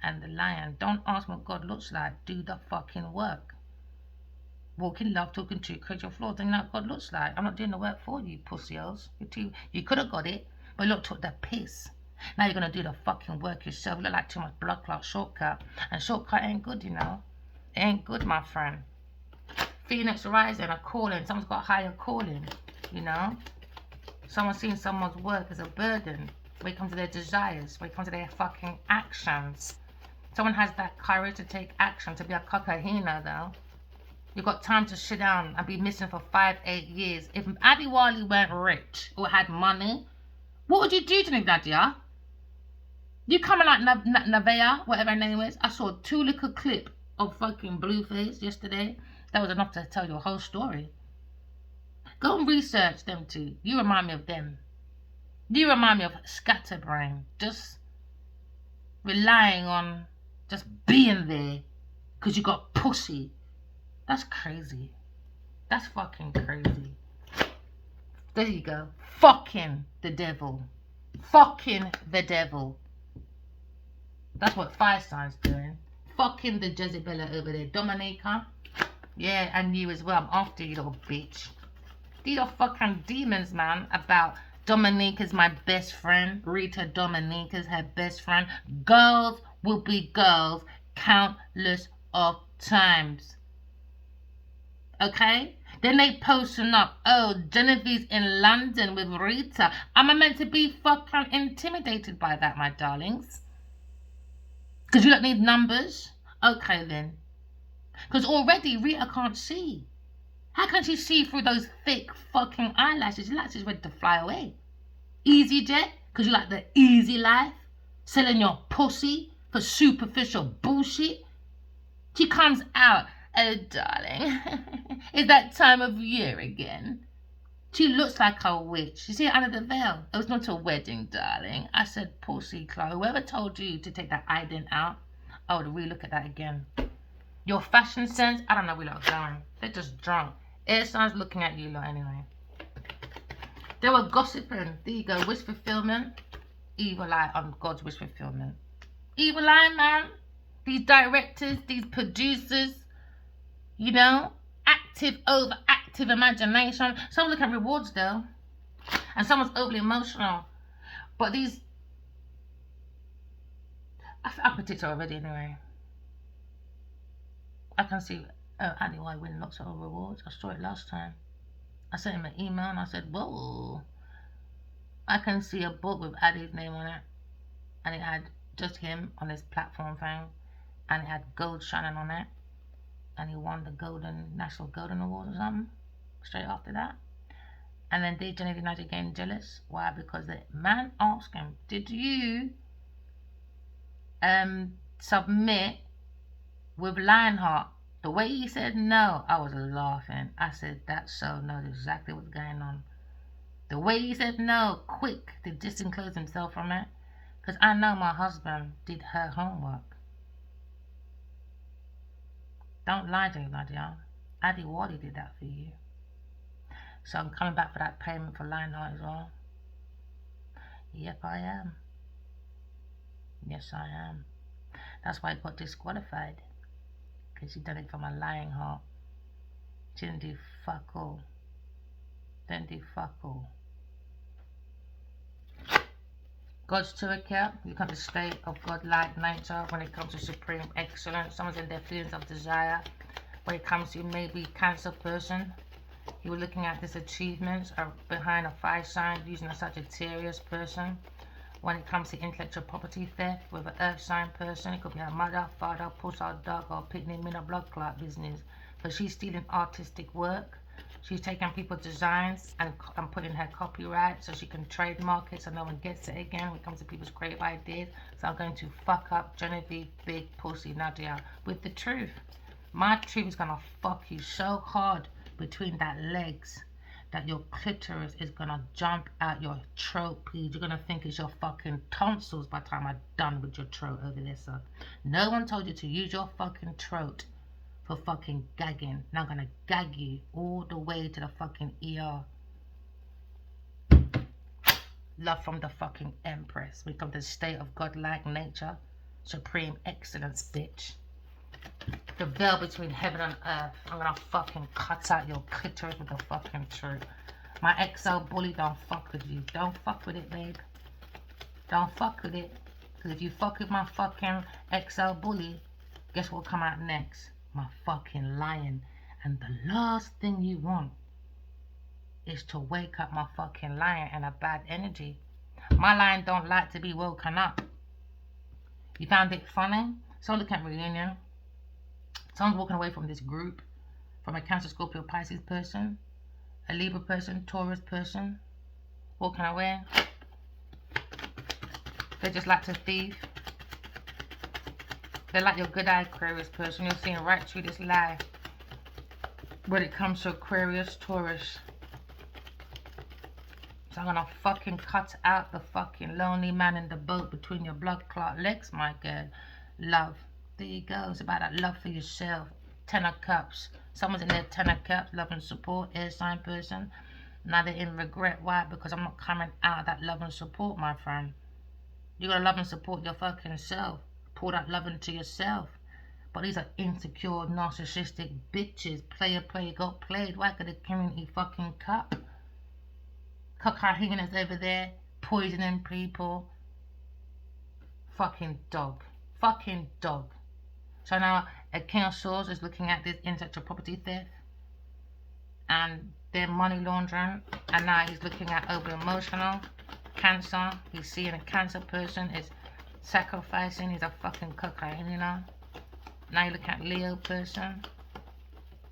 And the lion, don't ask what God looks like. Do the fucking work. Walk in love, talking to you, create your flaws. Then you know what God looks like. I'm not doing the work for you, pussy-os. You could have got it, but look, took the piss. Now you're going to do the fucking work yourself. You look like too much blood clot shortcut. And shortcut ain't good, you know. It ain't good, my friend. Phoenix rising, a calling. Someone's got a higher calling, you know. Someone's seen someone's work as a burden. When it comes to their desires. When it comes to their fucking actions. Someone has that courage to take action, to be a cocaina, though. You've got time to sit down and be missing for 5-8 years. If Adiwali weren't rich or had money, what would you do to Nadia? You coming like Navea, whatever her name is. I saw 2 little clip of fucking Blueface yesterday. That was enough to tell you a whole story. Go and research them 2. You remind me of them. You remind me of scatterbrain. Just relying on just being there. because you got pussy. That's crazy. That's fucking crazy. There you go. Fucking the devil. Fucking the devil. That's what fire signs doing. Fucking the Jezebella over there. Dominica. Yeah, and you as well. I'm after you, little bitch. These are fucking demons, man. About Dominica's my best friend. Rita Dominica's her best friend. Girls will be girls countless of times. Okay? Then they posting up, oh, Genevieve's in London with Rita. Am I meant to be fucking intimidated by that, my darlings? Because you don't need numbers? Okay, then. Because already Rita can't see. How can she see through those thick fucking eyelashes? Your lashes ready to fly away. EasyJet? Because you like the easy life? Selling your pussy for superficial bullshit? She comes out. Oh, darling, it's that time of year again. She looks like a witch. You see it under the veil. It was not a wedding, darling. I said, pussy, Chloe. Whoever told you to take that ident out, I would relook at that again. Your fashion sense, I don't know where they're going. They're just drunk. Airsign's looking at you lot anyway. They were gossiping. There you go. Wish fulfillment. Evil eye on God's wish fulfillment. Evil eye, man. These directors, these producers, you know, overactive imagination. Some look at rewards though, and someone's overly emotional. But these, I predict it already anyway. I can see Andy White winning lots of rewards. I saw it last time. I sent him an email and I said, whoa. I can see a book with Addy's name on it, and it had just him on his platform thing, and it had gold shining on it. And he won the National Golden Award or something straight after that. And then DJ United getting jealous. Why? Because the man asked him, did you submit with Lionheart? The way he said no, I was laughing. I said, that show knows exactly what's going on. The way he said no, quick to disenclose himself from it. Because I know my husband did her homework. Don't lie to anybody, y'all. Addy Wadi did that for you. So I'm coming back for that payment for Lionheart as well. Yep, I am. Yes, I am. That's why I got disqualified. Because she done it for my lying heart. She didn't do fuck all. Didn't do fuck all. God's to account. You come to state of God-like nature when it comes to supreme excellence. Someone's in their feelings of desire. When it comes to maybe Cancer person, you were looking at this achievements behind a fire sign using a Sagittarius person. When it comes to intellectual property theft with an earth sign person, it could be a mother, father, push out dog, or picnic in a blood clot business. But she's stealing artistic work. She's taking people's designs and putting her copyright so she can trademark it so no one gets it again when it comes to people's creative ideas. So I'm going to fuck up Genevieve Big Pussy Nadia with the truth. My truth is going to fuck you so hard between that legs that your clitoris is going to jump out your throat, please. You're going to think it's your fucking tonsils by the time I'm done with your throat over there, son. No one told you to use your fucking throat for fucking gagging. Now I'm gonna gag you all the way to the fucking ER. Love from the fucking Empress. We come to the state of godlike nature. Supreme excellence, bitch. The veil between heaven and earth. I'm gonna fucking cut out your clitoris with the fucking truth. My XL bully don't fuck with you. Don't fuck with it, babe. Don't fuck with it. Because if you fuck with my fucking XL bully, guess what'll come out next? My fucking lion. And the last thing you want is to wake up my fucking lion in a bad energy. My lion don't like to be woken up. You found it funny? So look at reunion. Someone's walking away from this group, from a Cancer, Scorpio, Pisces person, a Libra person, Taurus person, walking away. They just like to thieve. They're like your good eye Aquarius person. You're seeing right through this lie when it comes to Aquarius, Taurus. So I'm gonna fucking cut out the fucking lonely man in the boat between your blood clot legs, my girl. Love. There you go. It's about that love for yourself. Ten of Cups. Someone's in their Ten of Cups, love and support, air sign person. Now they're in regret. Why? Because I'm not coming out of that love and support, my friend. You gotta love and support your fucking self. Pour that love into yourself. But these are insecure, narcissistic bitches. Player got played. Why? Because the community fucking cup. Cocaine is over there, poisoning people. Fucking dog. Fucking dog. So now a King of Swords is looking at this intellectual property theft and their money laundering, and now he's looking at over emotional Cancer. He's seeing a Cancer person is sacrificing. He's a fucking cocaine, you know. Now you look at Leo person.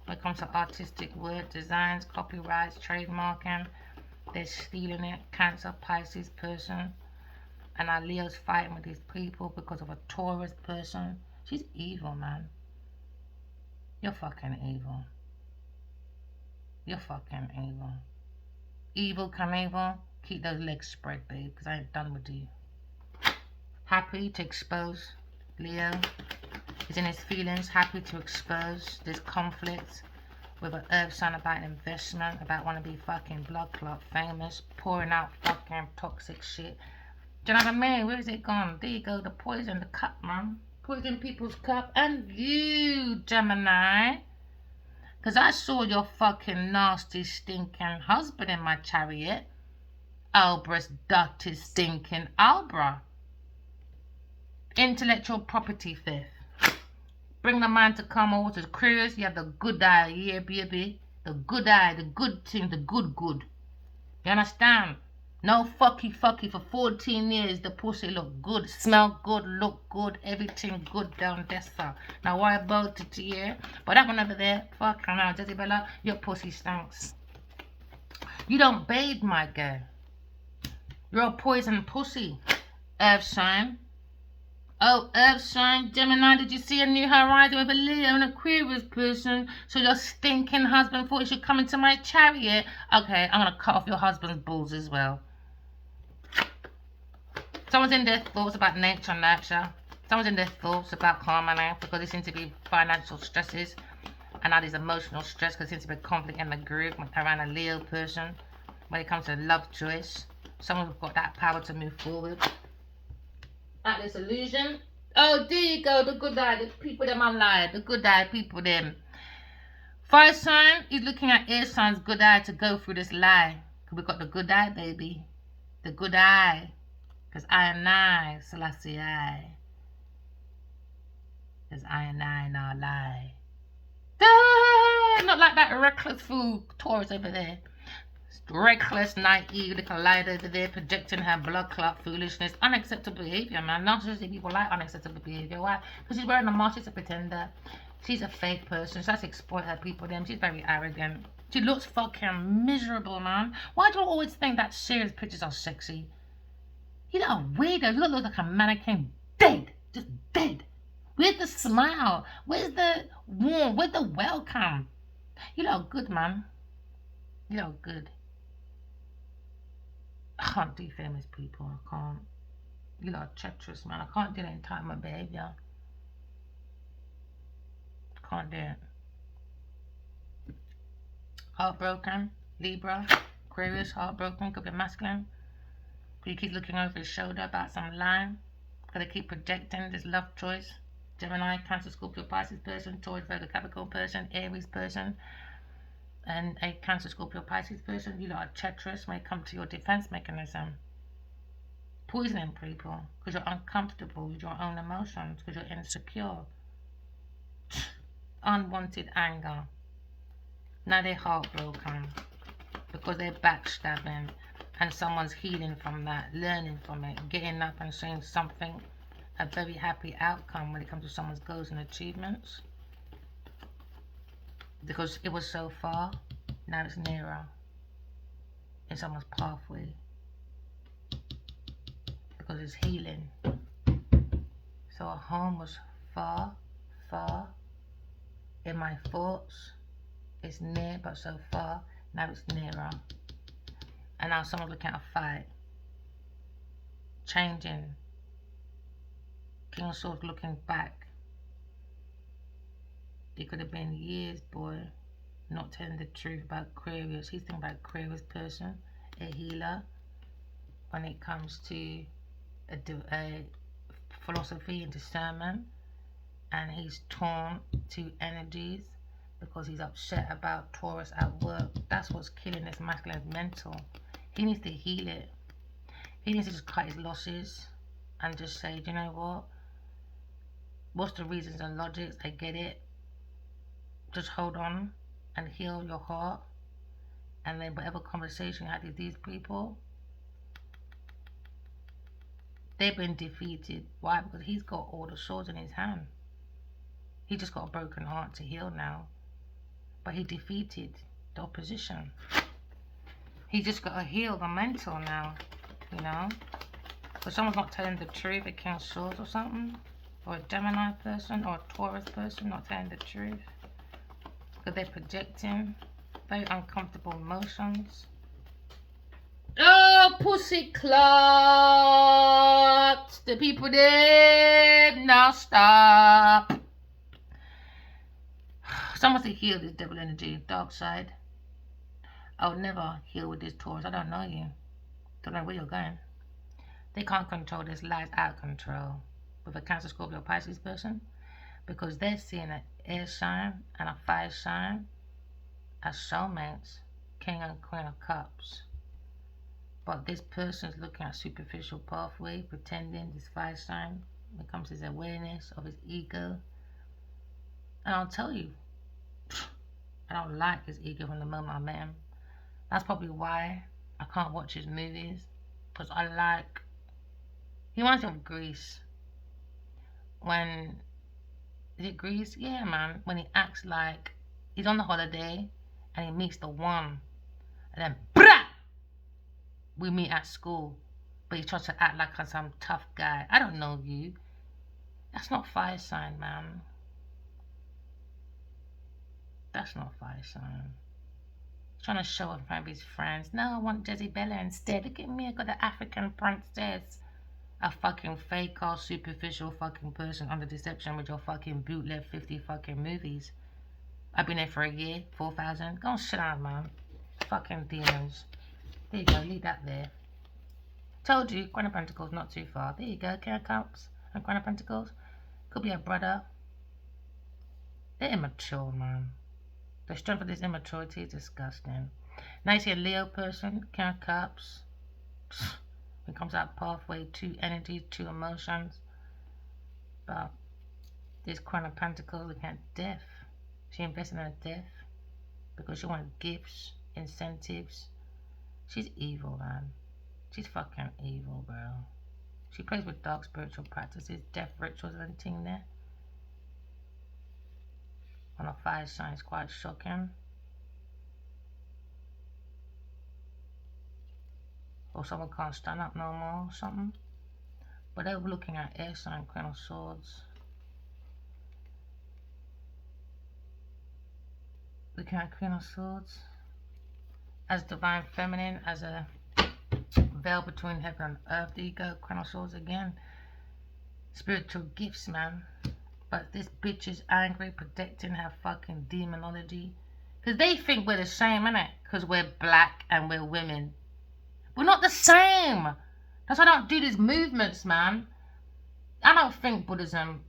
When it comes to artistic work, designs, copyrights, trademarking, they're stealing it. Cancer, Pisces person. And now Leo's fighting with these people because of a Taurus person. She's evil, man. You're fucking evil. You're fucking evil. Evil Knievel. Keep those legs spread, babe, because I ain't done with you. Happy to expose Leo. He's in his feelings. Happy to expose this conflict with an earth sign about investment, about want to be fucking blood clot famous, pouring out fucking toxic shit. Do you know what I mean? Where is it gone? There you go, the poison, the cup, man. Poison people's cup. And you, Gemini. Because I saw your fucking nasty, stinking husband in my chariot. Albra's dirty, stinking Albra. Intellectual property theft. Bring the man to come over to Aquarius. You have the good eye, yeah, baby. The good eye, the good thing, the good. You understand? No fucky for 14 years. The pussy look good, smell good, look good, everything good down there, sir. Now why about it, yeah? But that one over there, fuck now, Jezebella, your pussy stinks. You don't bathe, my girl. You're a poison pussy. Earth sign. Oh, Earth sign, Gemini, did you see a new horizon with a Leo and Aquarius person? So your stinking husband thought he should come into my chariot? Okay, I'm going to cut off your husband's balls as well. Someone's in their thoughts about nature and nurture. Someone's in their thoughts about harmony because there seems to be financial stresses. And now there's emotional stress because there seems to be conflict in the group around a Leo person. When it comes to love choice, someone's got that power to move forward. At this illusion. Oh, there you go, the good eye, the people them online, the good eye people them. Fire sign, he's looking at air sign's good eye to go through this lie. We got the good eye, baby. The good eye. Because I and I, Selassie I. Because I and I now lie. Not like that reckless fool Taurus over there. Reckless, naive, little light over there, projecting her blood clot foolishness. Unacceptable behavior, man. Narcissistic people like unacceptable behavior. Why? Because she's wearing a mask, she's a pretender. She's a fake person. She has to exploit her people. Then she's very arrogant. She looks fucking miserable, man. Why do I always think that serious pictures are sexy? You know, weirdo. You look like a mannequin. Dead. Just dead. Where's the smile? Where's the warm? Where's the welcome? You look good, man. You look good. I can't do famous people. I can't. You lot are treacherous, man. I can't do that entitlement behavior. Can't do it. Heartbroken. Libra. Aquarius. Heartbroken. Could be masculine. Could you keep looking over his shoulder about some line? Could they keep projecting this love choice? Gemini, Cancer, Scorpio, Pisces person. Taurus, Virgo, Capricorn person. Aries person. And a Cancer, Scorpio, Pisces person. You lot are treacherous when it comes to your defense mechanism. Poisoning people because you're uncomfortable with your own emotions, because you're insecure. Unwanted anger. Now they're heartbroken because they're backstabbing, and someone's healing from that, learning from it, getting up and saying something, a very happy outcome when it comes to someone's goals and achievements. Because it was so far, now it's nearer in someone's pathway. Because it's healing. So a home was far, far in my thoughts. It's near, but so far, now it's nearer. And now someone's looking at a fight. Changing. King of Swords looking back. It could have been years, boy, not telling the truth about Aquarius. He's thinking about Aquarius person, a healer, when it comes to a philosophy and discernment, and he's torn to energies because he's upset about Taurus at work. That's what's killing this masculine mental. He needs to heal it. He needs to just cut his losses and just say, do you know what? What's the reasons and logics? I get it. Just hold on and heal your heart. And then whatever conversation you had with these people, they've been defeated. Why? Because he's got all the swords in his hand. He just got a broken heart to heal now. But he defeated the opposition. He just got to heal the mental now, you know. But someone's not telling the truth, a King of Swords or something. Or a Gemini person or a Taurus person not telling the truth. Because they're projecting very uncomfortable emotions. Oh, pussy clots. The people there, now stop. Someone to heal this devil energy, dark side. I'll never heal with this Taurus. I don't know you. Don't know where you're going. They can't control this life out of control with a Cancer, Scorpio, Pisces person, because they're seeing an air sign and a fire sign as soulmates, King and Queen of Cups. But this person's looking at superficial pathway, pretending this fire sign when it comes to his awareness of his ego. And I'll tell you, I don't like his ego from the moment I met him. That's probably why I can't watch his movies, because he reminds me of Greece. When, is it Greece? Yeah, man. When he acts like he's on the holiday and he meets the one, and then BRAH! We meet at school, but he tries to act like I'm some tough guy. I don't know you. That's not fire sign, man. That's not fire sign. He's trying to show off in front of his friends. No, I want Jezebella instead. Look at me, I got the African princess. A fucking fake or superficial fucking person under deception with your fucking bootleg 50 fucking movies. I've been there for a year, 4,000. Go and sit down, man. Fucking demons. There you go, leave that there. Told you, Queen of Pentacles not too far. There you go, King of Cups and Queen of Pentacles. Could be a brother. They're immature, man. The strength of this immaturity is disgusting. Now you see a Leo person, King of Cups. It comes out pathway, 2 energies, 2 emotions. But this Queen of Pentacles looking at death. She invested in a death because she wanted gifts, incentives. She's evil, man. She's fucking evil, bro. She plays with dark spiritual practices, death rituals and thing there. On a fire sign, it's quite shocking. Or someone can't stand up no more or something. But they were looking at air sign, Queen of Swords. Looking at Queen of Swords as divine feminine, as a veil between heaven and earth. There you go, Queen of Swords again. Spiritual gifts, man. But this bitch is angry, protecting her fucking demonology. Because they think we're the same, innit? Because we're black and we're women. We're not the same. That's why I don't do these movements, man. I don't think Buddhism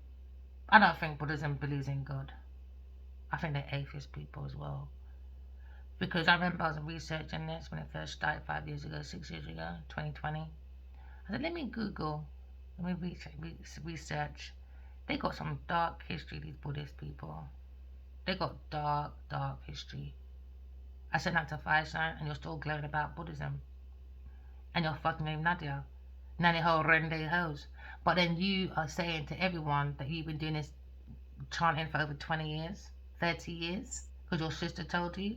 believes in God. I think they're atheist people as well. Because I remember I was researching this when it first started 5 years ago, 6 years ago, 2020. I said, let me Google, let me research. They got some dark history, these Buddhist people. They got dark, dark history. I said that to Fire Sign, and you're still glowing about Buddhism. And you're fucking named Nadia. Nanny ho, rende hoes. But then you are saying to everyone that you've been doing this chanting for over 20 years, 30 years, because your sister told you.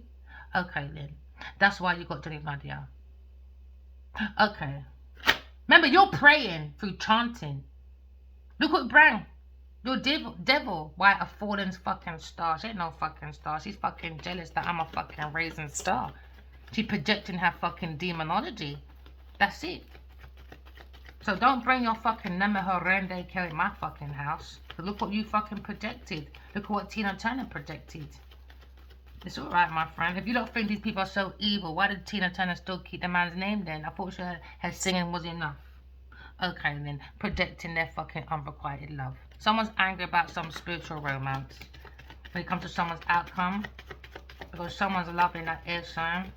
Okay then. That's why you got to name Nadia. Okay. Remember, you're praying through chanting. Look what Brang. You're devil. Why a fallen fucking star? She ain't no fucking star. She's fucking jealous that I'm a fucking rising star. She's projecting her fucking demonology. That's it. So don't bring your fucking Nema Horrende Kelly in my fucking house. Look what you fucking projected. Look at what Tina Turner projected. It's alright, my friend. If you don't think these people are so evil, why did Tina Turner still keep the man's name then? I thought her singing was enough. Okay then, projecting their fucking unrequited love. Someone's angry about some spiritual romance. When it comes to someone's outcome, because someone's loving that air sign.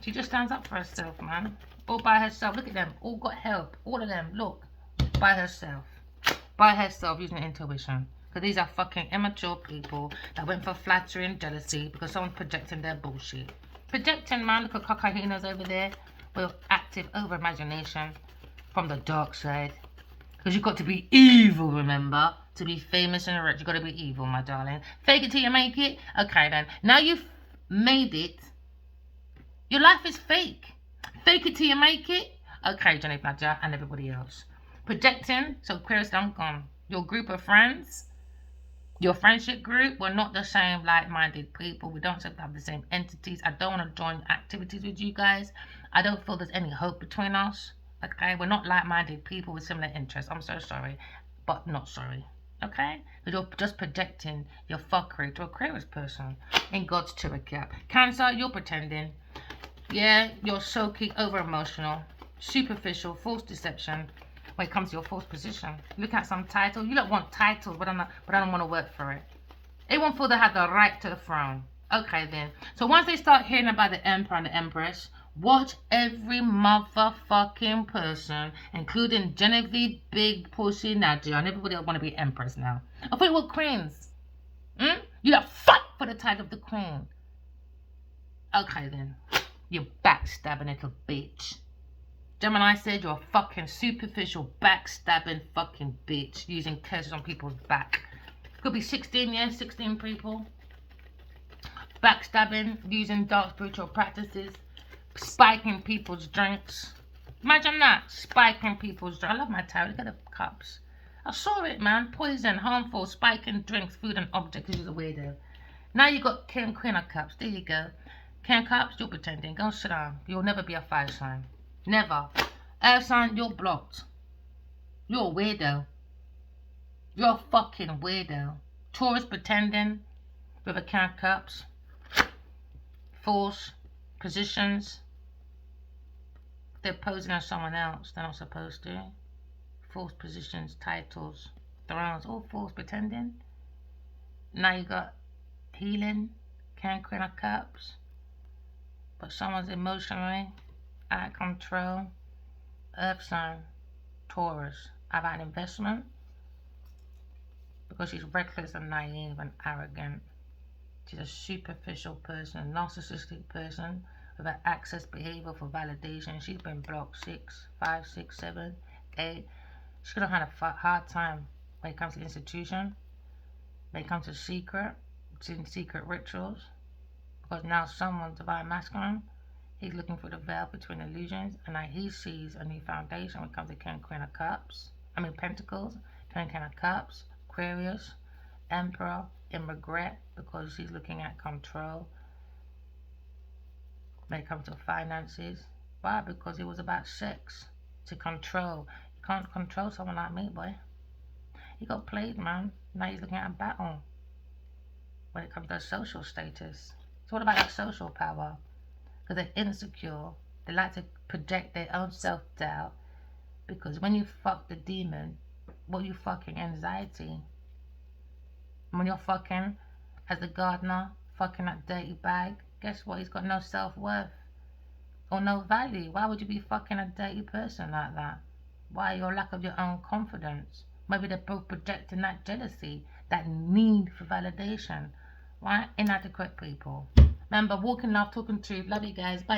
She just stands up for herself, man. All by herself. Look at them. All got help. All of them. Look. By herself. By herself, using intuition. Because these are fucking immature people that went for flattery and jealousy because someone's projecting their bullshit. Projecting, man. Look at cocahinas over there with active over imagination from the dark side. Because you've got to be evil, remember? To be famous and rich, you've got to be evil, my darling. Fake it till you make it. Okay, then. Now you've made it. Your life is fake. Fake it till you make it. Okay, Johnny Badger and everybody else. Projecting, so Aquarius, I'm gone. Your group of friends, your friendship group, we're not the same like-minded people. We don't have the same entities. I don't want to join activities with you guys. I don't feel there's any hope between us. Okay, we're not like-minded people with similar interests. I'm so sorry, but not sorry. Okay? Because you're just projecting your fuckery to Aquarius person in God's Tarot cap. Cancer, you're pretending. Yeah, you're sulky, over-emotional, superficial, false deception when it comes to your false position. Look at some title. You don't want titles, but I don't want to work for it. They won't feel they have the right to the throne. Okay, then. So once they start hearing about the Emperor and the Empress, watch every motherfucking person, including Genevieve, Big Pussy, Nadia, and everybody want to be Empress now. I thought you were queens. You don't fight for the title of the queen. Okay, then. You backstabbing little bitch. Gemini said you're a fucking superficial, backstabbing fucking bitch using curses on people's back. Could be 16 years, 16 people. Backstabbing, using dark spiritual practices. Spiking people's drinks. Imagine that. Spiking people's drinks. I love my tarot. Look at the cups. I saw it, man. Poison, harmful, spiking drinks, food and objects. This is a weirdo. Now you got King and Queen of Cups. There you go. King of Cups, you're pretending. Go sit down. You'll never be a fire sign. Never. Earth sign, you're blocked. You're a weirdo. You're a fucking weirdo. Taurus pretending with a King of Cups. False positions. They're posing as someone else. They're not supposed to. False positions, titles, thrones, all false pretending. Now you got healing, King of Cups. But someone's emotionally out of control. Earth sign, Taurus. About an investment. Because she's reckless and naive and arrogant. She's a superficial person, narcissistic person with an access behavior for validation. She's been blocked 6, 5, 6, 7, 8. She's going to have a hard time when it comes to institution. When it comes to secret rituals. Because now someone, divine masculine, he's looking for the veil between illusions, and now he sees a new foundation when it comes to King and Queen of Cups. I mean Pentacles, King of Cups, Aquarius, Emperor, in regret, because he's looking at control when it comes to finances. Why? Because it was about sex, to control. You can't control someone like me, boy. He got played, man. Now he's looking at a battle when it comes to social status. It's all about that social power. Because they're insecure. They like to project their own self-doubt. Because when you fuck the demon, what you fucking anxiety. When you're fucking, as the gardener, fucking that dirty bag, guess what? He's got no self-worth. Or no value. Why would you be fucking a dirty person like that? Why? Your lack of your own confidence. Maybe they're both projecting that jealousy, that need for validation. Why? Inadequate people. Remember, walking love, talking truth. Love you guys. Bye.